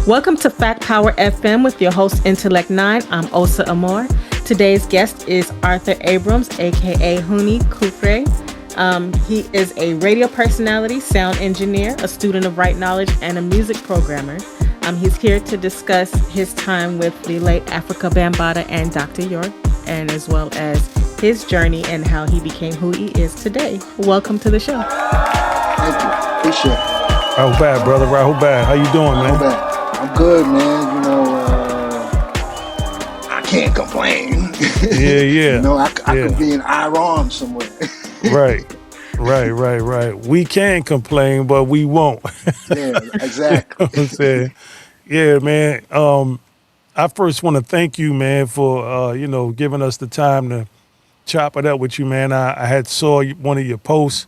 Welcome to Fact Power FM with your host Intellect 9. I'm Osa Amor. Today's guest is Arthur Abrams, aka Huni Kufre. He is a radio personality, sound engineer, a student of right knowledge, and a music programmer. He's here to discuss his time with the late Afrika Bambaataa and Dr. York, and as well as his journey and how he became who he is today. Welcome to the show. Thank you. Appreciate it. Rahul bad, brother. Rahul bad. How you doing, man? I'm good, man. I can't complain. Yeah. I could be in Iran somewhere. Right. We can complain, but we won't. Yeah, exactly. You know what I'm saying? Yeah, man. I first want to thank you, man, for giving us the time to chop it up with you, man. I had saw one of your posts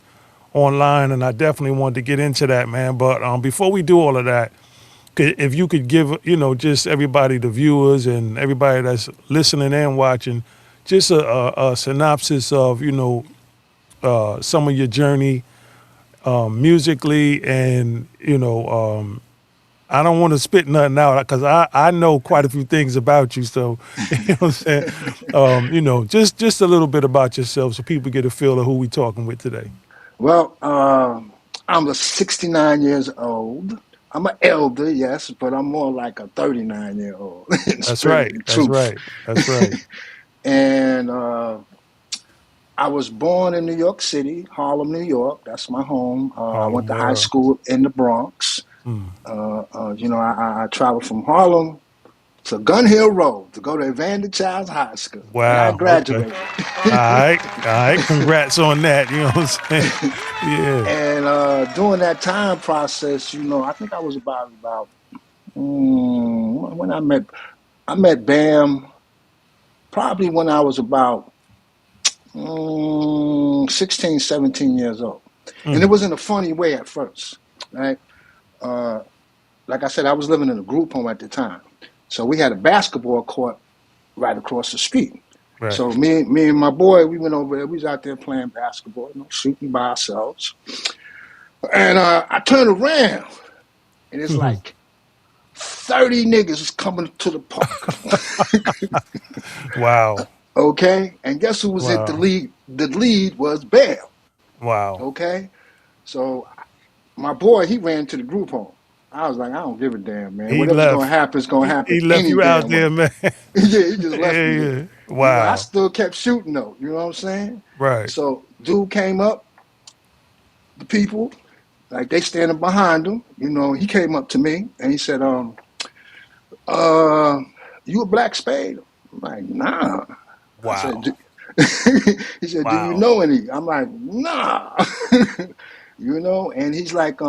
online, and I definitely wanted to get into that, man. But before we do all of that, if you could give, just everybody, the viewers and everybody that's listening and watching, just a synopsis of, some of your journey musically, and I don't want to spit nothing out because I know quite a few things about you. So, you know what I'm saying? Just a little bit about yourself so people get a feel of who we talking with today. Well, I'm 69 years old. I'm an elder, yes, but I'm more like a 39-year-old. That's right. That's right. And I was born in New York City, Harlem, New York. That's my home. I went Harlem to high World. school in the Bronx. Mm. I traveled from Harlem to Gun Hill Road to go to Evander Childs High School. And I Wow. graduated. Okay. All right. Congrats on that. You know what I'm saying? Yeah. And during that time process, I think I was about when I met Bam probably when I was about 16, 17 years old. And it was in a funny way at first, right? Like I said, I was living in a group home at the time. So we had a basketball court right across the street. Right. So me and my boy, we went over there. We was out there playing basketball, shooting by ourselves. And I turned around, and it's like 30 niggas coming to the park. Wow. Okay? And guess who was at the lead? The lead was Bam. Wow. Okay? So my boy, he ran to the group home. I was like, I don't give a damn, man. He Whatever's left. going to happen is going to happen He left any you out damn there, way. man. Yeah, he just left me there. Yeah. Wow. I still kept shooting, though. You know what I'm saying? Right. So dude came up, the people, like they standing behind him. He came up to me, and he said, you a Black Spade? I'm like, nah. Wow. I said, he said, do you Wow. know any? I'm like, nah. And he's like,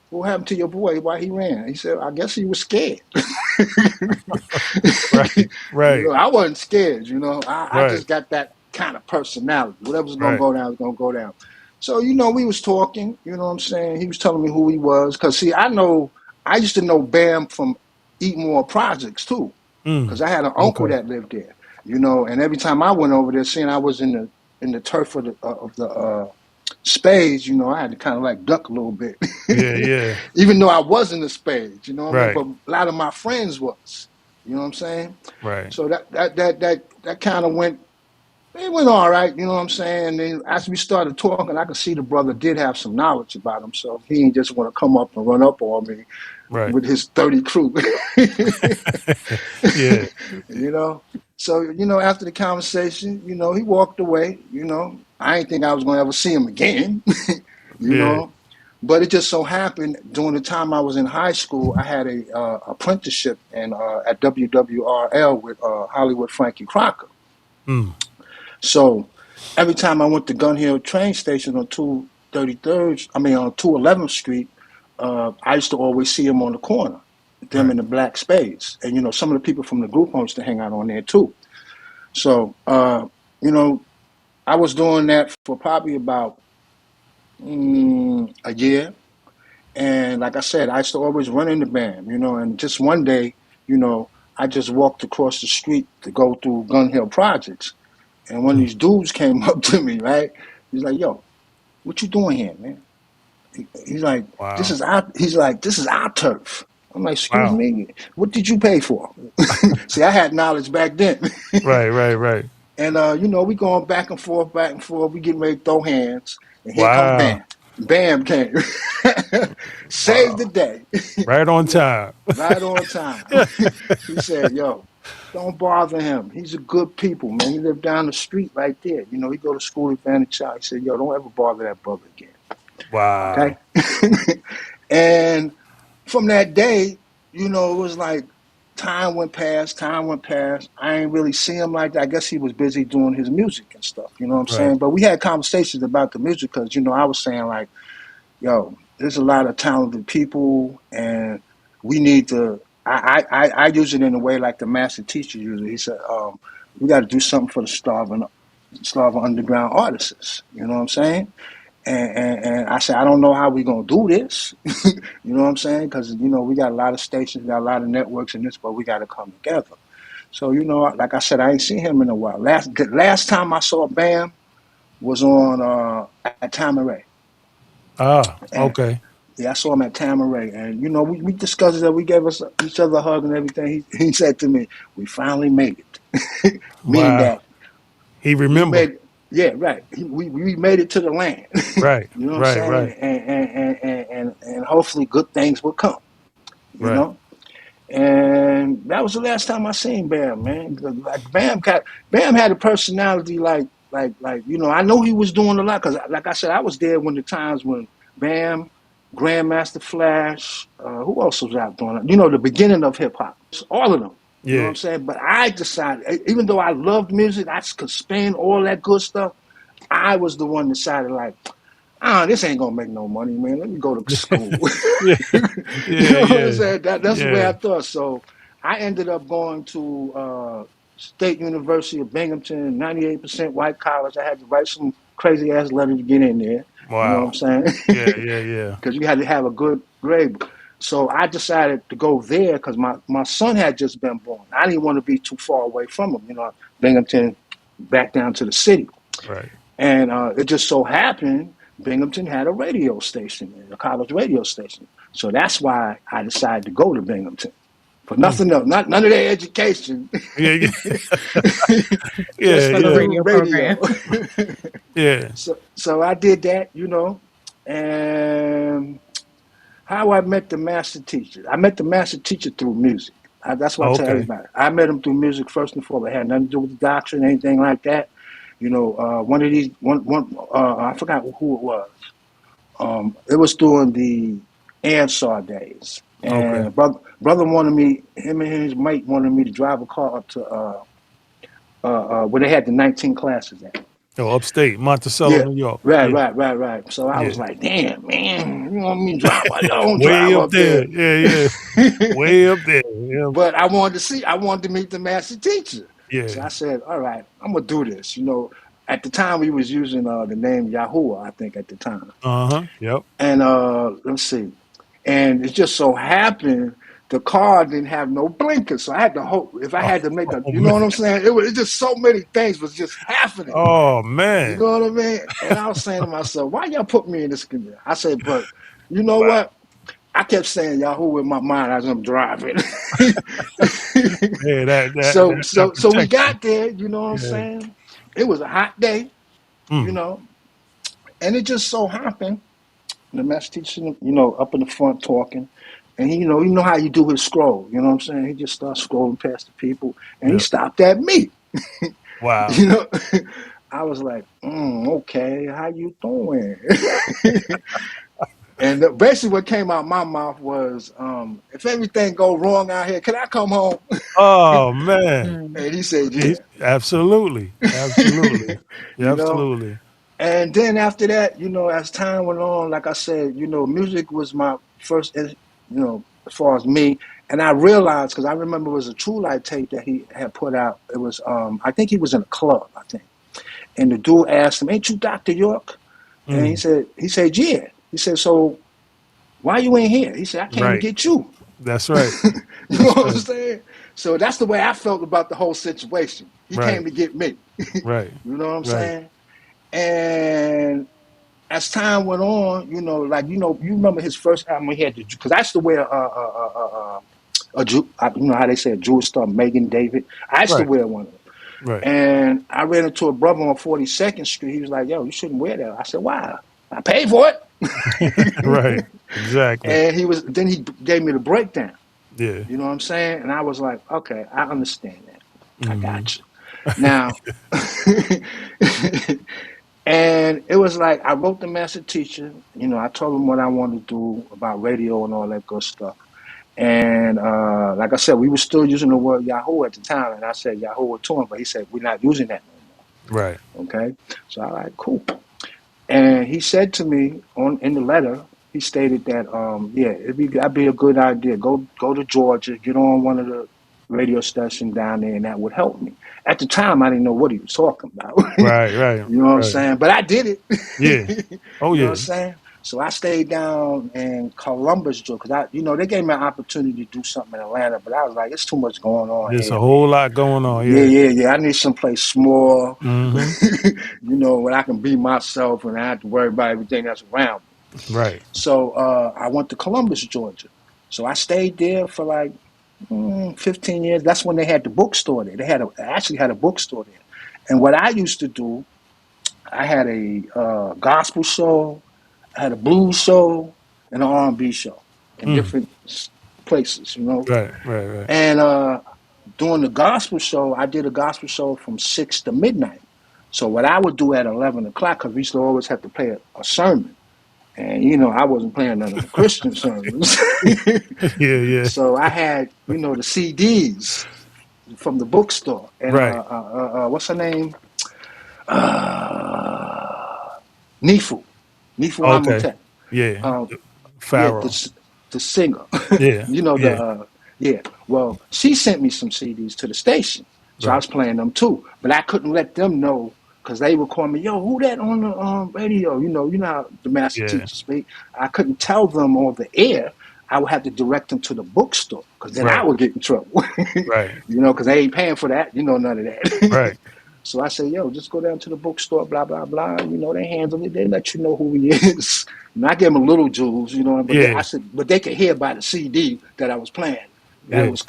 what happened to your boy? Why he ran? He said, I guess he was scared. Right. I wasn't scared, I Right. just got that kind of personality. Whatever's going to Right. go down is going to go down. So, we was talking, you know what I'm saying? He was telling me who he was. Because, see, I used to know Bam from Eatmore Projects, too. Because I had an uncle that lived there, and every time I went over there, seeing I was in the turf of the Spades, I had to kind of like duck a little bit. Yeah. Even though I was in the Spades, what I mean? Right. But a lot of my friends was, you know what I'm saying? Right. So that kind of went all right, you know what I'm saying? And then as we started talking, I could see the brother did have some knowledge about himself. He didn't just want to come up and run up on me Right. with his 30 crew. Yeah. So, after the conversation, he walked away, I didn't think I was going to ever see him again, Yeah. But it just so happened during the time I was in high school, I had a apprenticeship at WWRL with Hollywood Frankie Crocker. So every time I went to Gun Hill train station on 211th Street, I used to always see him on the corner, them in the black Spades. And, some of the people from the group homes to hang out on there too. So, I was doing that for probably about a year. And like I said, I used to always run into Bam, and just one day, I just walked across the street to go through Gun Hill Projects. And one of these dudes came up to me, right? He's like, yo, what you doing here, man? He's like, Wow. this is our turf. I'm like, excuse Wow. me, what did you pay for? See, I had knowledge back then. Right, right, right. And we going back and forth, back and forth. We getting ready to throw hands, and here come Wow. Bam. Bam came, saved the Wow. day. Right on Yeah, time. right on time. He said, "Yo, don't bother him. He's a good people, man. He lived down the street right there. He go to school at Vantage Child. He said, yo, don't ever bother that brother again. Wow. Okay." And from that day, it was like time went past, time went past. I ain't really see him like that. I guess he was busy doing his music and stuff, you know what I'm Right. saying? But we had conversations about the music because, I was saying like, yo, there's a lot of talented people and we need to, I use it in a way like the master teacher used it. He said, we got to do something for the starving underground artists. You know what I'm saying? And I said, I don't know how we're going to do this. You know what I'm saying? Because, we got a lot of stations, we got a lot of networks in this, but we got to come together. So, like I said, I ain't seen him in a while. The last time I saw Bam was on at Tama Re. Ah, And okay. yeah, I saw him at Tama Re. And, we discussed that. We gave each other a hug and everything. He said to me, we finally made it. Meaning Wow. that He we remember. made it. Yeah, right. We made it to the land. Right, You know what I'm right, saying? right, And hopefully good things will come, you right. know? And that was the last time I seen Bam, man. Like Bam had a personality I know he was doing a lot because, like I said, I was there when the times when Bam, Grandmaster Flash, who else was out doing it? The beginning of hip hop, all of them. You know what Yeah. I'm saying? But I decided, even though I loved music, I could spin all that good stuff. I was the one decided like, this ain't gonna make no money, man. Let me go to school. Yeah. You Yeah, know what I'm yeah. saying? That's the way I Yeah. thought. So I ended up going to State University of Binghamton, 98% white college. I had to write some crazy ass letter to get in there. You know what I'm Wow. saying? Yeah, yeah, yeah. Because you had to have a good grade. So I decided to go there because my son had just been born. I didn't want to be too far away from him. Binghamton, back down to the city. Right. And it just so happened Binghamton had a radio station, a college radio station. So that's why I decided to go to Binghamton. For Mm. nothing else, not none of their education, Yeah, yeah, Just yeah, just for to the yeah, do radio program. radio. yeah. So I did that, and how I met the master teacher. I met the master teacher through music. That's what I tell Okay. everybody. I met him through music first and foremost. It had nothing to do with the doctrine, anything like that. One of these, I forgot who it was. It was during the Ansar days, Okay. and brother wanted me. Him and his mate wanted me to drive a car up to where they had the 19 classes at. Oh, upstate, Monticello, Yeah, New York. right, Yeah, right, right, right. So I was yeah. like, damn, man, you want me to drive? Why y'all don't Way drive up up there. there? Yeah, yeah. Way up there. Yeah. But I wanted to meet the master teacher. So Yeah. I said, all right, I'm gonna do this. At the time we was using the name Yahuwah, I think at the time. Uh-huh. Yep. And let's see. And it just so happened the car didn't have no blinkers. So I had to hope if I Oh, had to make oh, you know man. what I'm saying? It's just so many things was just happening. Oh You man. know what I mean? And I was saying to myself, why y'all put me in this condition? I said, but you know Wow. what? I kept saying Yahoo in my mind as I'm driving. Yeah, So we protection. got there, you know what I'm Yeah. saying? It was a hot day, you Mm. know, and it just so happened the master teacher, up in the front talking, and he, how you do his scroll, you know what I'm saying? He just starts scrolling past the people, and he Yep. stopped at me, Wow. you know. I was like, okay, how you doing? And basically, what came out my mouth was, if everything go wrong out here, can I come home? Oh man. Mm. And he said, yeah. Absolutely. Absolutely. Yeah, you know. absolutely. And then after that, as time went on, like I said, music was my first, as far as me. And I realized, because I remember it was a True Light tape that he had put out. It was, I think he was in a club, I think. And the dude asked him, ain't you Dr. York? And Mm. he said, yeah. He said, so why you ain't here? He said, I came to Right. get you. That's right. You know That's what I'm right. saying? So that's the way I felt about the whole situation. He Right. came to get me. Right. You know what I'm Right. saying? And as time went on, like you remember his first album he had because I used to wear a Jew, you know how they say a Jewish star, Megan David. I used to Right. wear one, Right. and I ran into a brother on 42nd Street. He was like, "Yo, you shouldn't wear that." I said, "Why?" I paid for Right. it. Exactly. And he gave me the breakdown. Yeah. You know what I'm saying? And I was like, "Okay, I understand that. I Hmm. got you." Now, and it was like I wrote the master teacher. I told him what I wanted to do about radio and all that good stuff. And like I said, we were still using the word Yahoo at the time, and I said Yahoo to him, but he said we're not using that Right. no more. Okay, so I like cool. And he said to me in the letter, he stated that yeah, that'd be a good idea. Go to Georgia, get on one of the radio stations down there, and that would help me. At the time, I didn't know what he was talking about. Right. Right. You know what I'm Right. saying? But I did it. Yeah. Oh You know what I'm yeah. saying? So I stayed down in Columbus, Georgia, because they gave me an opportunity to do something in Atlanta, but I was like, it's too much going on There's a here, whole man. lot going on. Yeah, Yeah. yeah, yeah. I need someplace small, Hmm. where I can be myself and I have to worry about everything that's around me. Right. So I went to Columbus, Georgia. So I stayed there for like 15 years. That's when they had the bookstore there. Actually had a bookstore there. And what I used to do, I had a gospel show, I had a blues show, and an R&B show in Mm. different places. Right. Right. Right. And during the gospel show, I did a gospel show from 6 to midnight. So what I would do at 11 o'clock, because we used to always have to play a sermon. And, I wasn't playing none of the Christian sermons. Yeah. Yeah. So I had, the CDs from the bookstore. And Right. what's her name? Uh, Nifu. Nifu Okay. Amotet. Yeah. Um, yeah, Pharaoh. the singer. Yeah. you know the Yeah. yeah. Well, she sent me some CDs to the station, so I Right. was playing them too. But I couldn't let them know because they would call me, "Yo, who that on the radio?" You know how the master Yeah. teachers speak. I couldn't tell them on the air. I would have to direct them to the bookstore because then I Right. would get in trouble. Right. Because they ain't paying for that. None of that. Right. So I said, "Yo, just go down to the bookstore, blah blah blah." They handle it. They let you know who he is. And I gave them a little jewels, but Yeah. I said, but they could hear by the CD that I was playing that it Yeah. was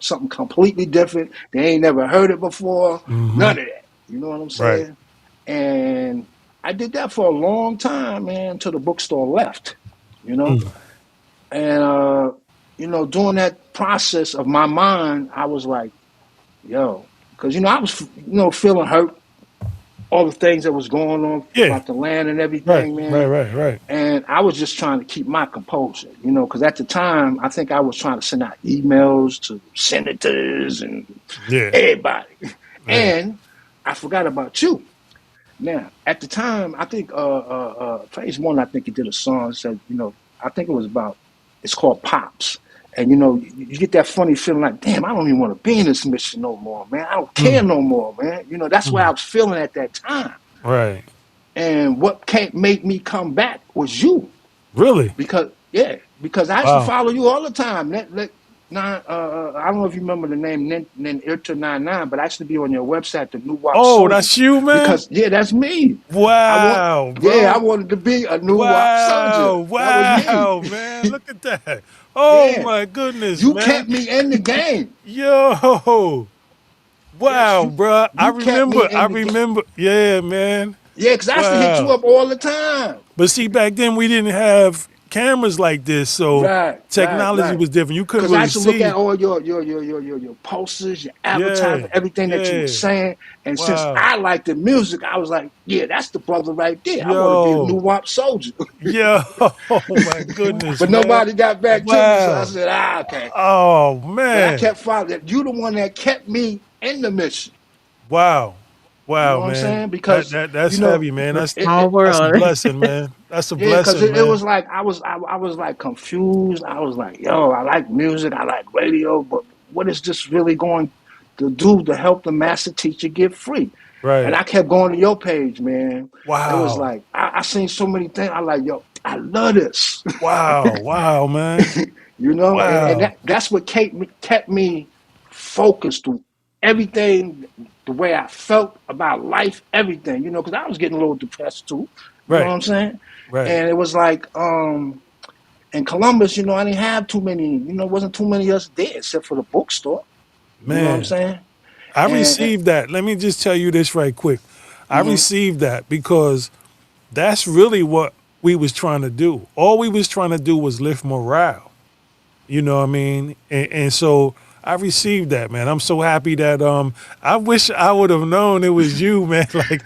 something completely different. They ain't never heard it before. Hmm. None of that. You know what I'm Right. saying? And I did that for a long time, man, until the bookstore left. You know, Mm. and during that process of my mind, I was like, "Yo," because I was feeling hurt, all the things that was going on Yeah. about the land and Right. everything, Right. man. Right. Right. And I was just trying to keep my composure, because at the time, I think I was trying to send out emails to senators and Yeah. everybody. Yeah. And I forgot about you. Now, at the time, I think Phase One, I think he did a song that said, I think it was about, it's called Pops. And you get that funny feeling like, damn, I don't even want to be in this mission no more, man. I don't care Mm. no more, man. That's where I Mm. was feeling at that time. Right. And what can't make me come back was you. Really? Because I used to Wow. follow you all the time. I don't know if you remember the name Irta 99, but I used to be on your website, the New Wap Oh, Soldier, that's you, man. because that's me. Wow, I bro. wanted to be a New Wap Soldier. Wow. That was me. Wow, man. Look at that. Oh Yeah, my goodness, you man. kept me in the game. Yo. Yes, Wow, bro. I you kept me remember. I in the game. remember. Yeah, man. Yeah, because I used to hit you Wow. up all the time. But see, back then we didn't have cameras like this, so Right, right, technology right. was different. You couldn't Because I really used to look at see. all your posters, your Yeah. advertisement, everything that you were Yeah. saying. And since Wow. I liked the music, I was like, yeah, that's the brother right there. I want to be a New Yo. Wop Soldier. Yo. Oh my goodness, But man. nobody got back to me, so I Wow. said, okay. Oh But I man. kept following. You the one that kept me in the mission. Wow. You know Wow, what I'm man. saying? That Because that that's you know, heavy, man. That's it, Small it that's a world. blessing, man. That's a yeah, because blessing, it man. was like I was like confused. I was like, yo, I like music, I like radio, but what is this really going to do to help the master teacher get free? And Right. I kept going to your page, man. It was Wow. like I seen so many things. I like, yo, I love this. Wow. Wow, man. And Wow. that's what kept me focused through everything, the way I felt about life, everything, because I was getting a little depressed too. You know what Right. I'm saying? Right. And it was like, in Columbus, I didn't have too many, wasn't too many of us there except for the bookstore. You know what I'm Man, saying? I And received that. Let me just tell you this right quick. I mm-hmm, received that because that's really what we was trying to do. All we was trying to do was lift morale. You know what I mean? And so I received that, man. I'm so happy that I wish I would have known it was you, man. Like,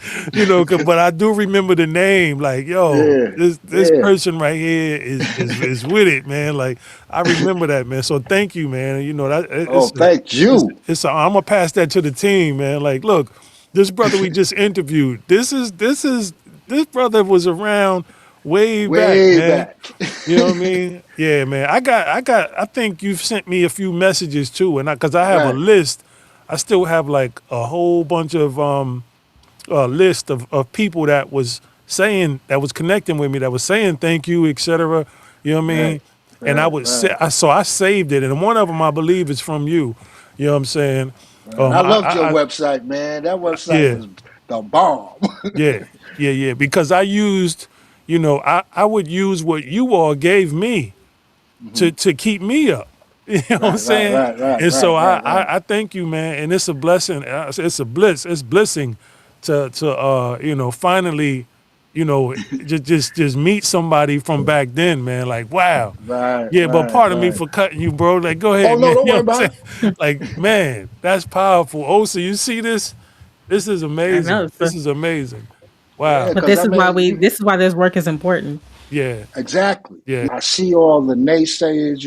but I do remember the name. Like, yo, yeah, this yeah. person right here is with it, man. Like, I remember that, man. So thank you, man. That Oh, thank you. I'm gonna pass that to the team, man. Like, look, this brother we just interviewed. This brother was around way back, Way man. back. You know what I mean? Yeah, man. I think you've sent me a few messages too, and because I have a Right, list, I still have like a whole bunch of list of people that was connecting with me, that was saying thank you, etc. You know what I right, mean? And I right, would say, right. so I saved it, and one of them I believe is from you. You know what I'm saying? Right. I loved your I website, man. That website yeah. was the bomb. Yeah, yeah. Because I used, I would use what you all gave me Hmm. to keep me up. You know what I'm Right, right, saying? right, right, And so right, right, right. I thank you, man. And it's a blessing. It's a bliss. It's blessing to finally, just meet somebody from back then, man. Like, wow. Right, Yeah, but right, pardon me right. for cutting you, bro. Like, go Oh ahead, no, man. don't You know worry what I'm about saying? it. Like, man, that's powerful. Osa, you see this? This is I know. amazing. So, This is amazing. Yeah, Wow. but because I mean, this is why this work is important. Yeah. exactly. Yeah. I see all the naysayers.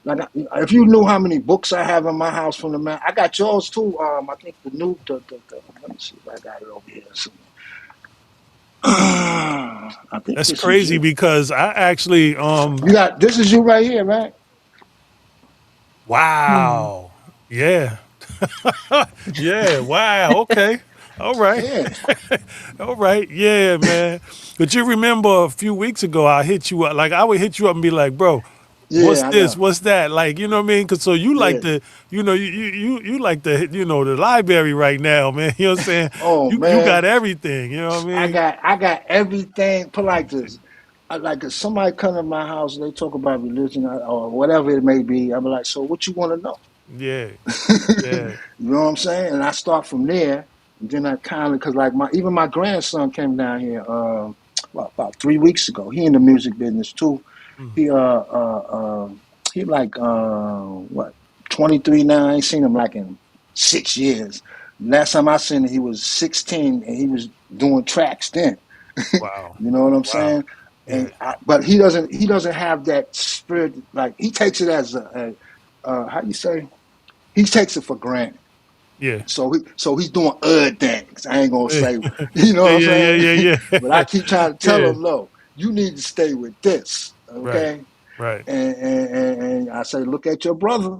Like if you knew how many books I have in my house from the man, I got yours too. I think the new. Let me see if I got it over here. I think That's this is crazy you. because I actually You got this is you right here, right? Hmm. wow. Yeah. Yeah. Wow. Okay. All right. Yeah, All right. Yeah, man. But you remember a few weeks ago I hit you up. Like I would hit you up and be like, bro, what's yeah, I this? know. What's that? Like, you know what I mean? Cause so you like Yeah. the, you like the, the library right now, man. You know what I'm saying? Oh You got man, everything. You know what I I mean? got I got everything. Put like this. Like if somebody come to my house and they talk about religion or whatever it may be, I'm like, so what you want to know? Yeah. You Yeah. know what I'm saying? And I start from there. And then I kind of, cause like even my grandson came down here about 3 weeks ago. He in the music business too. Mm. He he like what 23 now. I ain't seen him like in 6 years. Last time I seen him, he was 16 and he was doing tracks then. Wow. You know what I'm Wow. saying? Yeah. But he doesn't have that spirit. Like he takes it as a how you say? He takes it for granted. Yeah. So he's doing other things. I ain't gonna Yeah. say, you know Yeah. what I'm Yeah. saying? Yeah. But I Yeah. keep trying to tell Yeah. him, no, you need to stay with this, Right. okay? Right. And I say, look at your brother,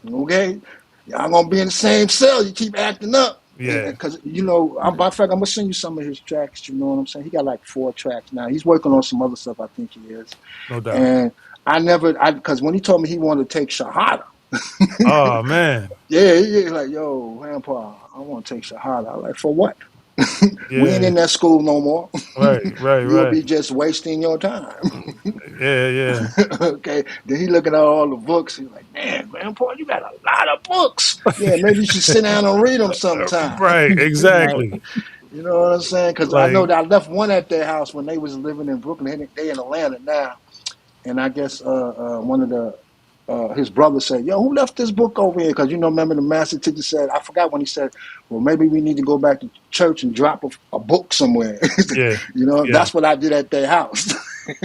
okay? Y'all gonna be in the same cell. You keep acting up, and Yeah. because by fact, I'm gonna send you some of his tracks. You know what I'm saying? He got like 4 tracks now. He's working on some other stuff. I think he is. No doubt. And because when he told me he wanted to take Shahada. Oh man. Yeah, he's like, yo, grandpa, I want to take Shahada. I'm like, for what? We ain't Yeah. in that school no more. Right. Right. You'll Right. be just wasting your time. Yeah. Yeah. Okay. Then he looking at all the books. He's like, man, grandpa, you got a lot of books. Yeah, maybe you should sit down and read them sometime. Right. Right. Exactly. You know what I'm saying? Because I know Like. that I left one at their house when they was living in Brooklyn. They in Atlanta now. And I guess one of the his brother said, "Yo, who left this book over here?" Because remember the master teacher said, I forgot when he said, "Well, maybe we need to go back to church and drop a book somewhere." Yeah. Yeah. That's what I did at their house.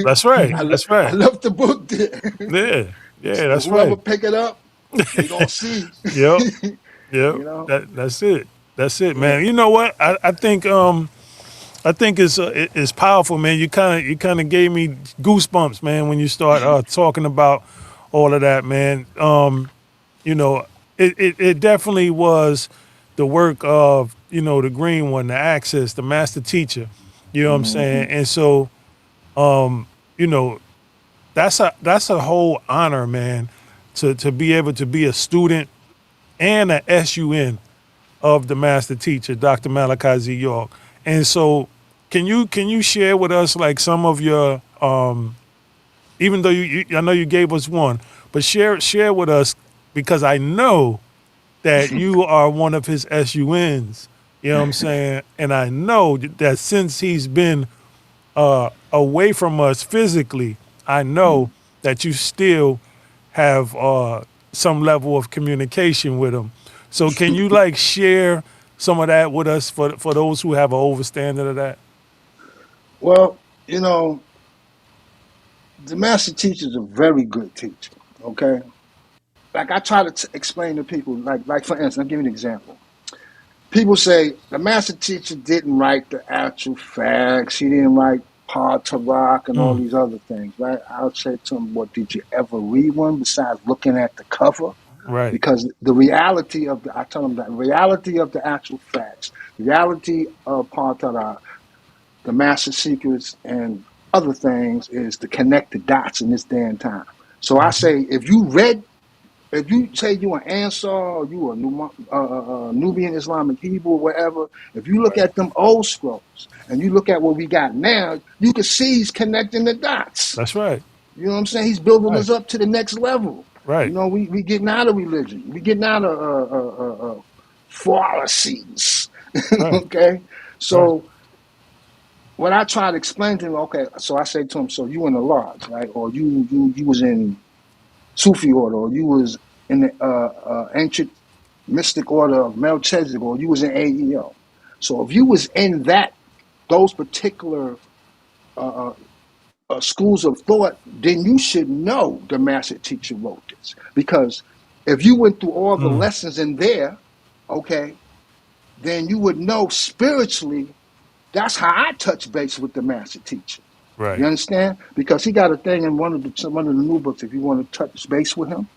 That's right. I, le- That's I right. left the book there, Yeah. Yeah. so That's whoever right. pick it up, they gonna see. Yep. Yep. you know, That's it. That's it, yeah. man. You know what? I think it's powerful, man. You kind of gave me goosebumps, man, when you start talking about all of that, man. You know, it definitely was the work of the green one, the access, the master teacher. You know what I'm saying? Hmm. And so you know that's a whole honor, man, to be able to be a student and a SUN of the master teacher, Dr. Malachi Z. York. And so can you share with us like some of your even though I know you gave us one, but share with us because I know that you are one of his SUNs. You know what I'm saying? And I know that since he's been away from us physically, I know that you still have some level of communication with him. So can you like share some of that with us for those who have an overstanding of that? Well, you know, the master teacher is a very good teacher. Okay, like I try to explain to people, like for instance, I'll give you an example. People say the master teacher didn't write the actual facts. He didn't write Tarak and all Mm, these other things, right? I'll say to them, "What did you ever read one besides looking at the cover?" right. Because the reality of I tell them that reality of the actual facts, the reality of Tarak, the master secrets, and other things is to connect the dots in this day and time. So I Mhm. say, if you say you an Ansar or you a Nubian Islamic Hebrew or whatever, if you look Right. at them old scrolls and you look at what we got now, you can see he's connecting the dots. That's right. You know what I'm saying? He's building Right. us up to the next level. You Right. know, we getting out of religion. We getting out of fallacies. Right. Okay, Right. so when I try to explain to him, okay, so I say to him, so you in the lodge, right? Or you was in Sufi order, or you was in the ancient mystic order of Melchizedek, or you was in AEO. So if you was in those particular uh, schools of thought, then you should know the master teacher wrote this. Because if you went through all the Mm, lessons in there, okay, then you would know spiritually. That's how I touch base with the master teacher. You right. understand? Because he got a thing in one of the new books. If you want to touch base with him,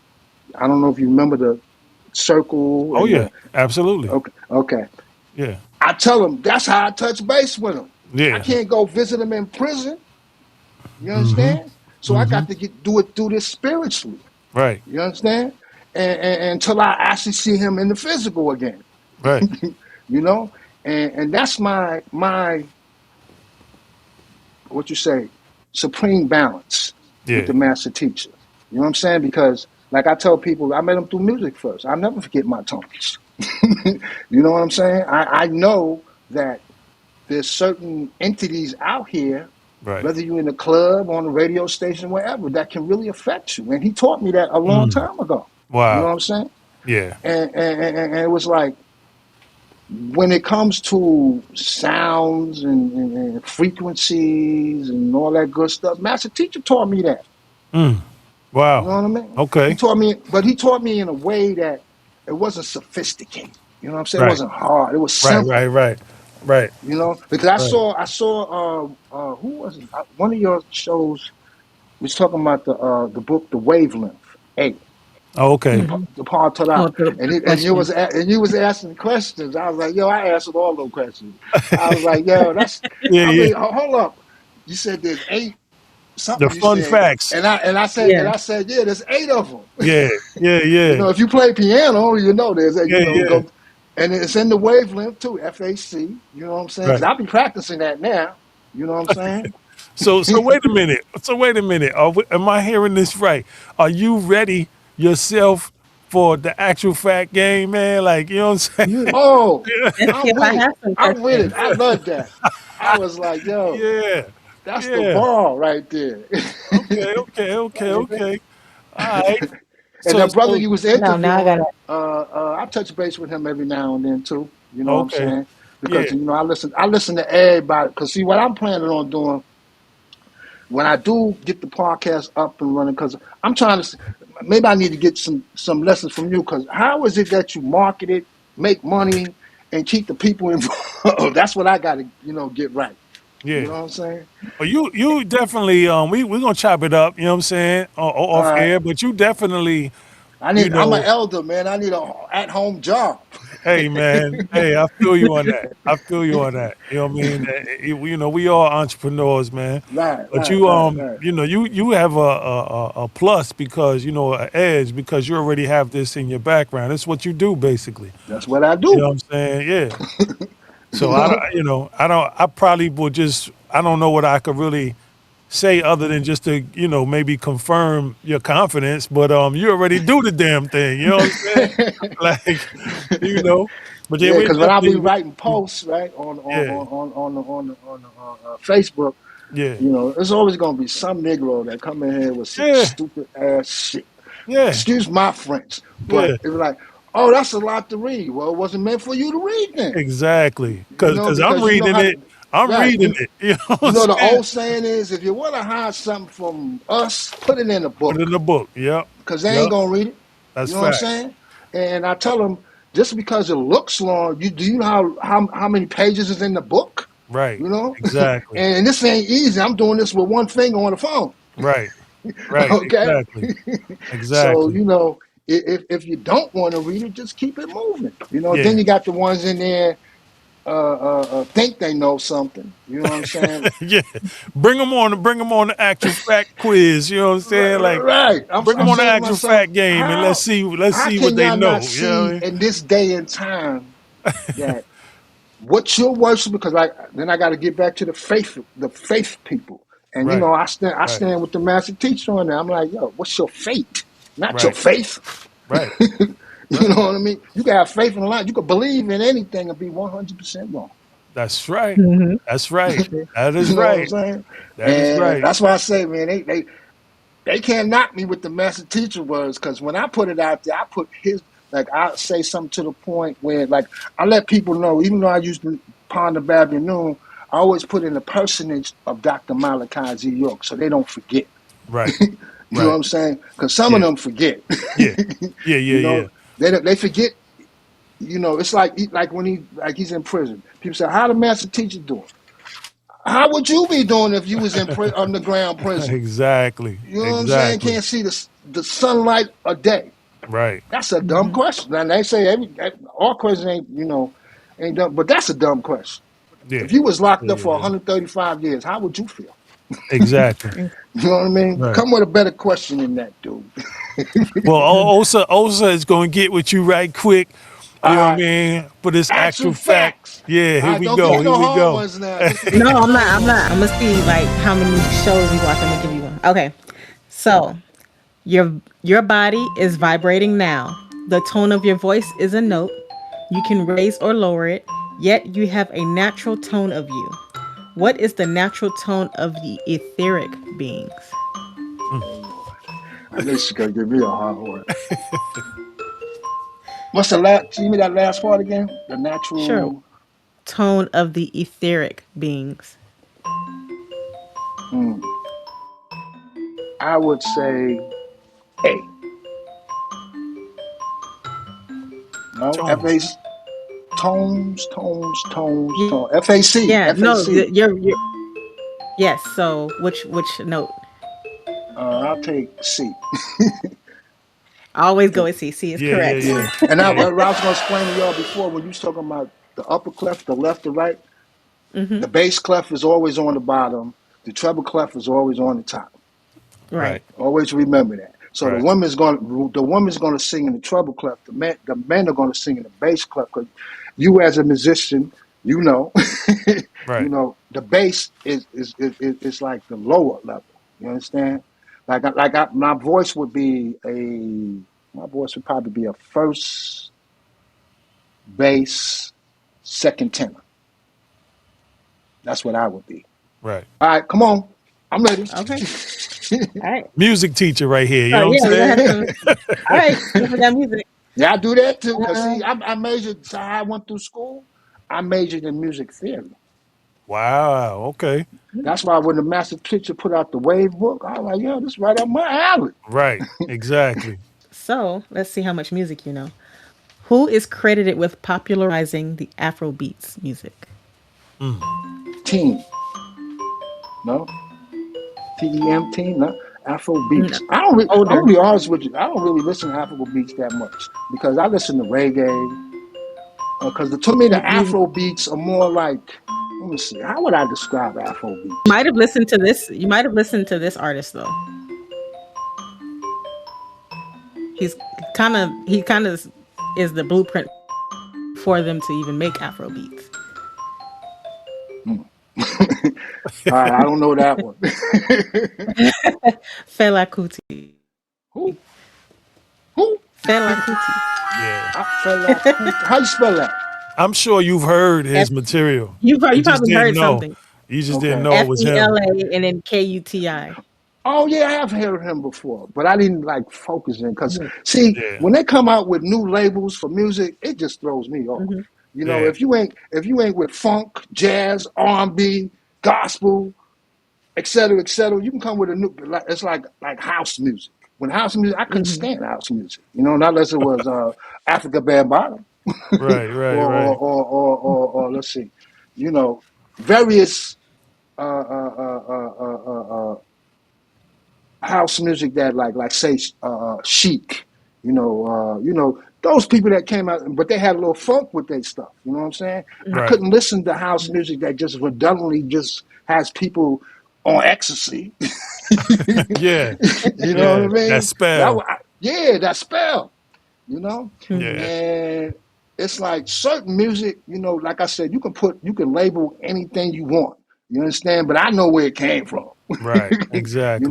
I don't know if you remember the circle Oh and yeah. the Absolutely. okay. Okay. Yeah. I tell him that's how I touch base with him. I Yeah. can't go visit him in prison. You Mm-hmm. understand? So I Mm-hmm. got to do it through this spiritually. Right. You understand? And until I actually see him in the physical again. Right. You know, and that's my what you say supreme balance with Yeah. the master teacher. You know what I'm saying? Because like I tell people, I met him through music first. I'll never forget my tones. You know what I'm saying? I know that there's certain entities out here, Right. whether you're in a club, on a radio station, wherever, that can really affect you. And he taught me that a long Mm. time ago. You know Wow. what I'm saying? Yeah. And it was like when it comes to sounds and frequencies and all that good stuff, Master Teacher taught me that. Mm. You know Wow. what I mean? He Okay. taught me, but he taught me in a way that it wasn't sophisticated. You know what I'm saying? It Right. wasn't hard. It was Right. Right. simple. Right. Right. You know, because Right. I saw who was it? One of your shows was talking about the book The Wavelength. Hey, Oh, okay. Mm-hmm. the part to that, Oh, and good was question. and you was asking questions. I was like, yo, I answered all those questions. I was like, yo, that's. Yeah. I Yeah. mean, hold up. You said there's eight The something. You fun said, facts. Yeah. and I said, yeah, there's eight of them. Yeah. Yeah. You Yeah. know, if you play piano, you know there's a, you Yeah. know Yeah. go, and it's in the wavelength too, FAC. You know what I'm saying? Because Right. I'll be practicing that now. You know what I'm saying? So wait a minute. So wait a minute. Am I hearing this right? Are you ready yourself for the actual fact game, man? Like you know what I'm saying? Oh, Let's see I'm if I with it. have some I'm with it. questions. I love that. I was like, yo, Yeah. that's the Yeah. ball right there. Okay. Okay. Okay. What is it? Okay. All right. And So the brother so you was No, now I interviewing, gotta. I touch base with him every now and then too. You know what I'm okay. saying? Because Yeah. you know I listen to everybody. Because see, what I'm planning on doing when I do get the podcast up and running, because I'm trying to. Maybe I need to get some lessons from you. Because how is it that you market it, make money, and keep the people involved? That's what I got to get right. You Yeah. know what I'm saying? Well, you definitely we're gonna chop it up. You know what I'm saying? All Off right. air, but you definitely you I'm an know. elder, man. I need a at home job. Hey man, hey, I feel you on that. I feel you on that. You know what I mean? You know, we are entrepreneurs, man. Right, But right, right, right. you know, you have a plus because you know an edge because you already have this in your background. It's what you do basically. That's what I You know do. what I'm saying? Yeah. So You I, don't- know, you know, I don't. I probably would just. I don't know what I could really say other than just to, maybe confirm your confidence. But you already do the damn thing. You know what I'm saying? Like, you know. But yeah, yeah. we Because when I be definitely. writing posts, right, on Yeah, Facebook, yeah, there's always gonna be some Negro that come in here with some yeah, stupid ass shit. yeah, Excuse my French, but yeah. it was like, oh, that's a lot to read. Well, it wasn't meant for you to read then, Exactly. Cause I'm because you know reading how it. to, I'm right? reading it. You know what You I'm know the saying? old saying is, if you want to hide something from us, put it in a Put it in book, the book. Yep. because they ain't Yep. gonna read it. That's You know what I'm facts. saying? And I tell them, just because it looks long, you know how many pages is in the book? Right. You know, Exactly. and this ain't easy. I'm doing this with one finger on the phone. Right. Right. Okay, Exactly. so Exactly. if you don't want to read it, just keep it moving. Then Yeah. you got the ones in there think they know something. You know what I'm saying? Yeah. Bring them on the actual fact quiz. You know what I'm saying? Like, Right. bring them I'm on the saying to actual myself, fact game and let's how see what can they y'all not know. You know what I see mean? in this day and time that what you're worshiping? Because then I got to get back to the faith people. And Right. I Right. stand with the master teacher on that. I'm like, yo, what's your faith? Not your Right. faith. Right. You Right. know what I mean? You can have faith in a lot. You can believe in anything and be 100% wrong. That's right. Mm-hmm. That's right. True. That is You know what I'm right. saying? That is And right. that's why I say, man, they can't knock me with the master teacher words, because when I put it out there, I put his, like, I say something to the point where, like, I let people know, even though I used to ponder Babylon Noon, I always put in the personage of Dr. Malachi Z. York so they don't forget. Right. You know what Right. I'm saying? Because some of Yeah. them forget. Yeah. Yeah. Yeah. you Yeah. know, they forget. It's like when he's in prison. People say, "How the master teacher doing?" How would you be doing if you was in underground prison? Exactly. You know what I'm saying? Exactly. Can't see the sunlight a day. Right. That's a dumb Mm-hmm. question. And they say all questions ain't dumb, but that's a dumb question. Yeah. If you was locked Yeah. up Yeah. for Yeah. 135 years, how would you feel? Exactly. You know what I mean? Right. Come with a better question than that, dude. Well, Osa is going to get with you right quick. You know what I All right, mean? For this actual actual fact. facts. Yeah. All Here right, we don't give go. me Here no we hard go. ones now. Just give No, me the I'm not. easy I'm not. ones. I'm gonna see like how many shows we watch. I'm gonna give you one. Okay. So your body is vibrating now. The tone of your voice is a note. You can raise or lower it, yet you have a natural tone of you. What is the natural tone of the etheric beings? Mm. Oh Lord, I knew she gonna give me a hard one. What's the last? Give me that last part again. The Sure. natural. Tone of the etheric beings. Hmm, I would say A. No, Tone. FA tones, Yeah. FAC, Yeah. No. FAC. You're yes. So which note? I'll take C. Always go with C. C is Yeah. Yeah. correct. Yeah, Yeah. and Yeah. what I was gonna explain to y'all before, when you was talking about the upper clef, the left or right, Mm-hmm. the bass clef is always on the bottom. The treble clef is always on the top. Right. Right. Always remember that. So the Right. woman's gonna sing in the treble clef. The men are gonna sing in the bass clef. Because you, as a musician, you know, Right. the bass is like the lower level. You understand? My voice would probably be a first bass, second tenor. That's what I would be. Right. All right, come on, I'm ready. Okay. All right. Music teacher right here. You So know what I'm yeah, we're gonna have saying? some. All right. Time for that music. Yeah, I do that too. Cause Uh, see, I majored. So I went through school. I majored in music theory. Wow. Okay. That's why when the master teacher put out the wave book, I was like, "Yo, this is right up my alley." Right. Exactly. so let's see how much music you know. Who is credited with popularizing the Afro beats music? Mm. Team, no, TEM team, no. Afro No, beats. I don't. I'm older. gonna be honest with you. I don't really listen to Afro beats that much because I listen to reggae. Because to me, the You Afro beats are more like. Let me see. How would I describe Afro beats? might have listened to this. You might have listened to this artist though. He kind of is the blueprint for them to even make Afro beats. Hmm. All right, I don't know that one. Fela Kuti. Who? Who? Fela Kuti. Yeah. I fell out. How you spell that? I'm sure you've heard F- his material. you You just probably didn't heard know. something. You just didn't Okay. know it was him. FELA and then KUTI. Oh yeah, I have heard him before, but I didn't like focus in because Mhm. see, Yeah. when they come out with new labels for music, it just throws me off. Mhm. You know, Yeah. if you ain't with funk, jazz, R&B, gospel, et cetera, you can come with a new. It's like house music. When house music, I couldn't Mhm. stand house music. You know, not unless it was Afrika Bambaataa Right. Right. or, Right. or, or, or, or let's see, you know, various uh, uh, uh, uh, house music that like say Chic, those people that came out, but they had a little funk with their stuff. You know what I'm saying? I Mhm. Right. couldn't listen to house music that just redundantly just has people on ecstasy. Yeah. You know what I Yeah. That mean? spell. Yeah, that spell. You know, Mhm. Yeah. and it's like certain music. Like I said, you can label anything you want. You understand? But I know where it came from. Right. Exactly.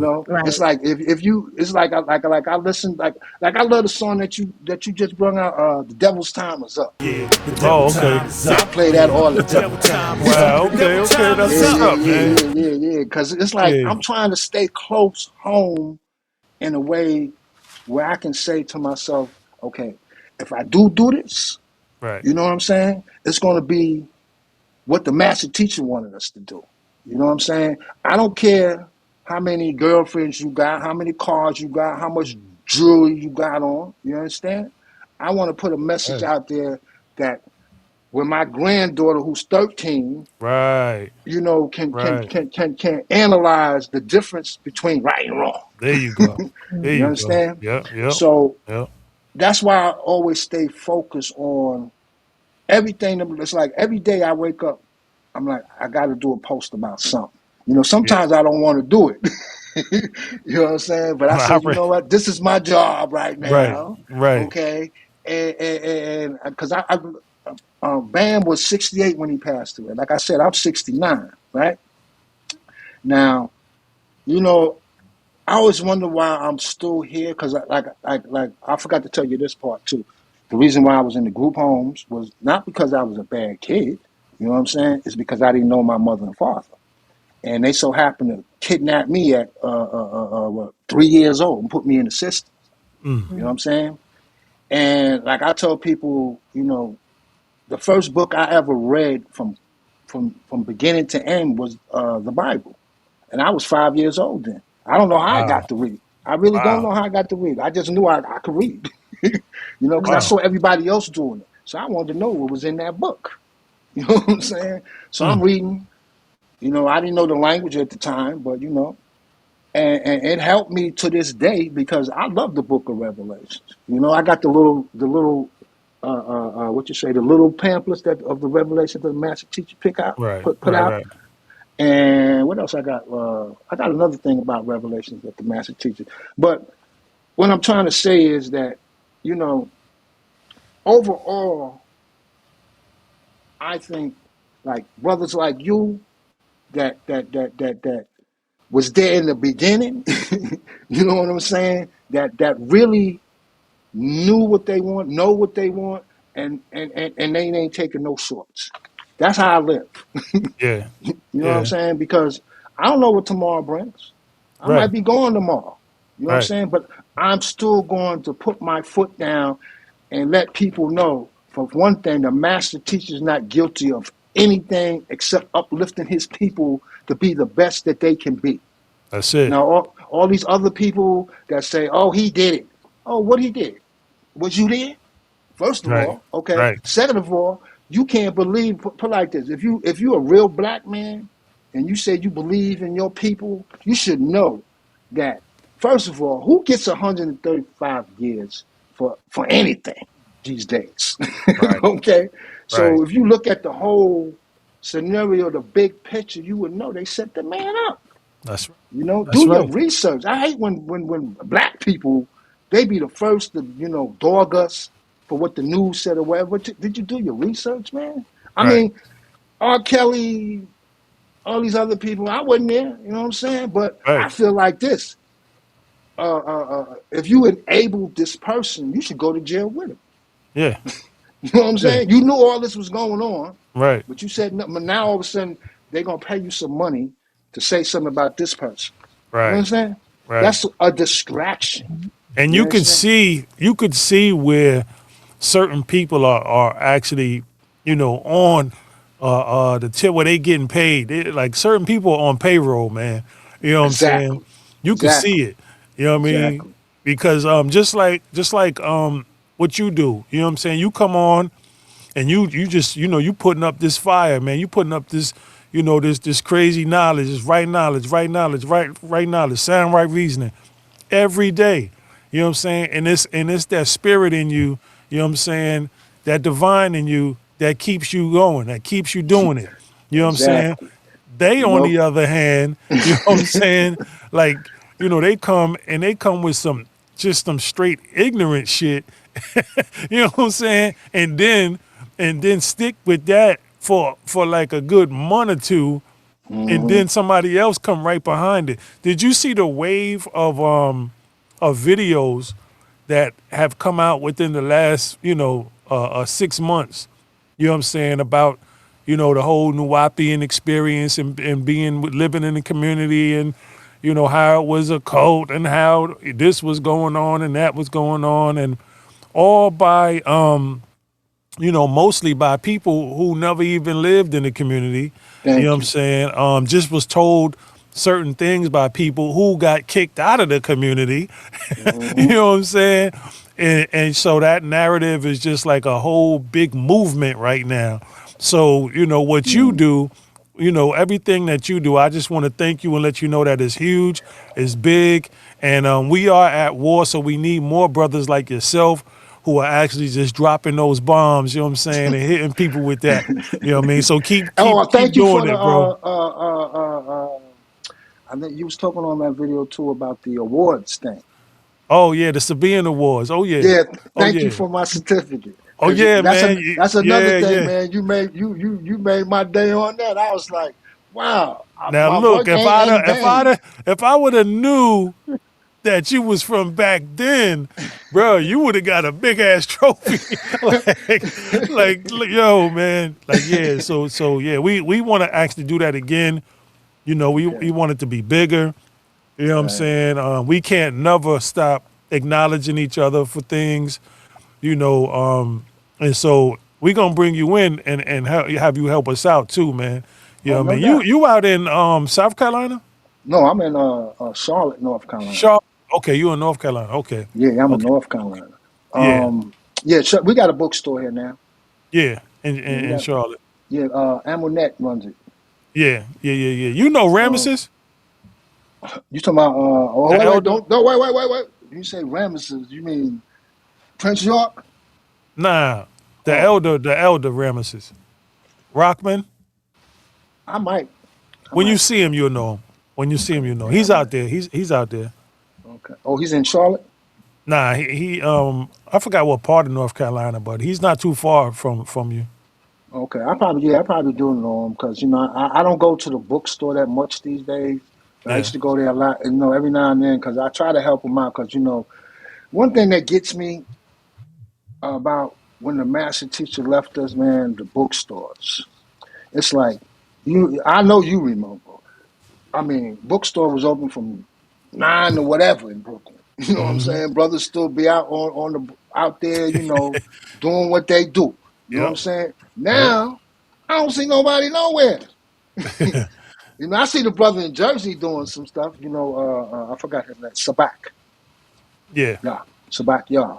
It's Right. like if you, it's like I listen like I love the song that you just brought out. The Devil's Time Is Up. Yeah, the devil Oh, okay. time is I up. play that Yeah, all the the time. devil time is up. Wow. The Okay. devil Okay. time That's is Yeah, what's up. yeah, up, yeah, man. yeah, yeah, yeah. Because it's like Yeah. I'm trying to stay close home in a way where I can say to myself, okay, if I do this, Right. you know what I'm saying? It's going to be what the master teacher wanted us to do. You know what I'm saying? I don't care how many girlfriends you got, how many cars you got, how much jewelry you got on. You understand? I want to put a message Right. out there that when my granddaughter, who's 13, Right. can can Right. can can can analyze the difference between right and wrong. There you go. There You you go. understand? Yep. Yep. So Yep. that's why I always stay focused on everything. It's like every day I wake up, I'm like, I got to do a post about something. Yeah. Sometimes I don't want to do it. You know what I'm saying? But I I said, you re- know what? This is my job right right. now. Right. Okay. And because Bam was 68 when he passed away. Like I said, I'm 69, right? Now, you know, I always wonder why I'm still here because like I forgot to tell you this part too. The reason why I was in the group homes was not because I was a bad kid. You know what I'm saying? It's because I didn't know my mother and father, and they so happened to kidnap me at 3 years old and put me in the system. Mm. You know what Mhm. I'm saying? And like I tell people, the first book I ever read from beginning to end was the Bible. And I was 5 years old then. I don't know how I Wow. got to read. I really don't Wow. know how I got to read. I just knew I could read, because I Mhm. Wow. saw everybody else doing it. So I wanted to know what was in that book. You know what I'm saying? So I'm Mm. reading. I didn't know the language at the time, but and it helped me to this day because I love the Book of Revelations. I got the little what you say, the little pamphlets that of the Revelations that the master teacher Right. put Right. out. Right. And what else I got? I got another thing about Revelations that the master teacher. But what I'm trying to say is that, you know, overall, I think like brothers like you that was there in the beginning, you know what I'm saying? That really knew what they want, know what they want, and they ain't taking no shorts. That's how I live. Yeah. You know what I'm Yeah. saying? Because I don't know what tomorrow brings. I might Right. be gone tomorrow. You know what I'm Right. saying? But I'm still going to put my foot down and let people know, for one thing, the master teacher is not guilty of anything except uplifting his people to be the best that they can be. That's it. Now, all these other people that say, oh, he did it. Oh, what he did? Was you there? First of Right. all, okay. Right. Second of all, you can't believe. Put like this: if you're a real black man and you say you believe in your people, you should know that. First of all, who gets 135 years for anything these days? Right. Okay, Right. so if you look at the whole scenario, the big picture, you would know they set the man up. That's right. Do That's your right. research. I hate when black people they be the first to dog us for what the news said or whatever. Did you do your research, man? I Right. mean, R. Kelly. all these other people, I wasn't there. You know what I'm saying? But I Right. feel like this. If you enable this person, you should go to jail with him. Yeah. You know what I'm Yeah. saying? You knew all this was going on, Right. but you said no. But now all of a sudden they're gonna pay you some money to say something about this person. You Right. understand? Right. That's a distraction. And You understand? you could see where certain people are actually, on the tip where they getting paid. Like certain people are on payroll, man. You know what I'm saying? Exactly. You could see Exactly. it. You know what I mean? Exactly. Because just like what you do, you know what I'm saying? You come on and you just you putting up this fire, man. You putting up this this crazy knowledge, this right knowledge, sound right reasoning every day. You know what I'm saying? And it's that spirit in you, you know what I'm saying, that divine in you that keeps you going, that keeps you doing it. You know what I'm saying? Exactly. They You on know? the other hand, you know what I'm saying? Like, they come with some straight ignorant shit. You know what I'm saying? And then stick with that for like a good month or two, and Hmm. then somebody else come right behind it. Did you see the wave of videos that have come out within the last 6 months? You know what I'm saying, about the whole Nuwapian experience, and being living in the community, and how it was a cult, and how this was going on and that was going on, and all by mostly by people who never even lived in the community. You know what Thank I'm you. saying? Just was told certain things by people who got kicked out of the community. You Hmm. know what I'm saying? And so that narrative is just like a whole big movement right now. So, what you Hmm. do, everything that you do, I just want to thank you and let you know that it's huge, it's big, and we are at war, so we need more brothers like yourself who are actually just dropping those bombs, you know what I'm saying, and hitting people with that. You know what I mean? So keep Oh, keep keep thank you doing for the it, bro. I think you was talking on that video too about the awards thing. Oh yeah, the Sabaean Awards. Oh yeah. Yeah, Oh thank you yeah. for my certificate. Oh Cause yeah, that's man. that's another Yeah, thing, yeah. man. You made my day on that. I was like, wow, Now my look, work if ain't I'd in if vain. I'd if I would have knew that you was from back then, bro, you would have got a big ass trophy. like, yo, man. Like, yeah. So yeah, we want to actually do that again. We Okay, want it to be bigger. You know what I'm right. saying? We can't never stop acknowledging each other for things. You know, and so we gonna bring you in and have you help us out too, man. You Oh, know what I no mean? You doubt. you out in South Carolina? No, I'm in Charlotte, North Carolina. Charlotte. Okay, you in North Carolina. Okay. Yeah, I'm in Okay. North Carolina. Yeah. Yeah, we got a bookstore here now. Yeah. Yeah, we In got Charlotte. yeah. Amunet runs it. Yeah. Yeah. Yeah. Yeah. You know Um, Ramesses? you talking about? Oh, The wait, elder? don't, no, wait. You say Ramesses? You mean Prince York? Nah. Oh, The elder Ramesses. Rockman? I might, I When you might. see him, you'll know him. When you see him, Okay, you'll know. yeah, I He's out might. there. He's out there. Okay. Oh, he's in Charlotte. Nah, he I forgot what part of North Carolina, but he's not too far from you. Okay, I probably do know him because I don't go to the bookstore that much these days. But I Yeah. used to go there a lot, and every now and then because I try to help him out because one thing that gets me about when the master teacher left us, man, the bookstores. It's like I know you remember. I mean, bookstore was open from 9 to whatever in Brooklyn. You know what I'm Mm-hmm. saying? Brothers still be out there, doing what they do. You know what I'm Yep. saying? Yep. Now, I don't see nobody nowhere. I see the brother in Jersey doing some stuff. I forgot his name, Sabak. Yeah. Yeah, Sabak, yeah.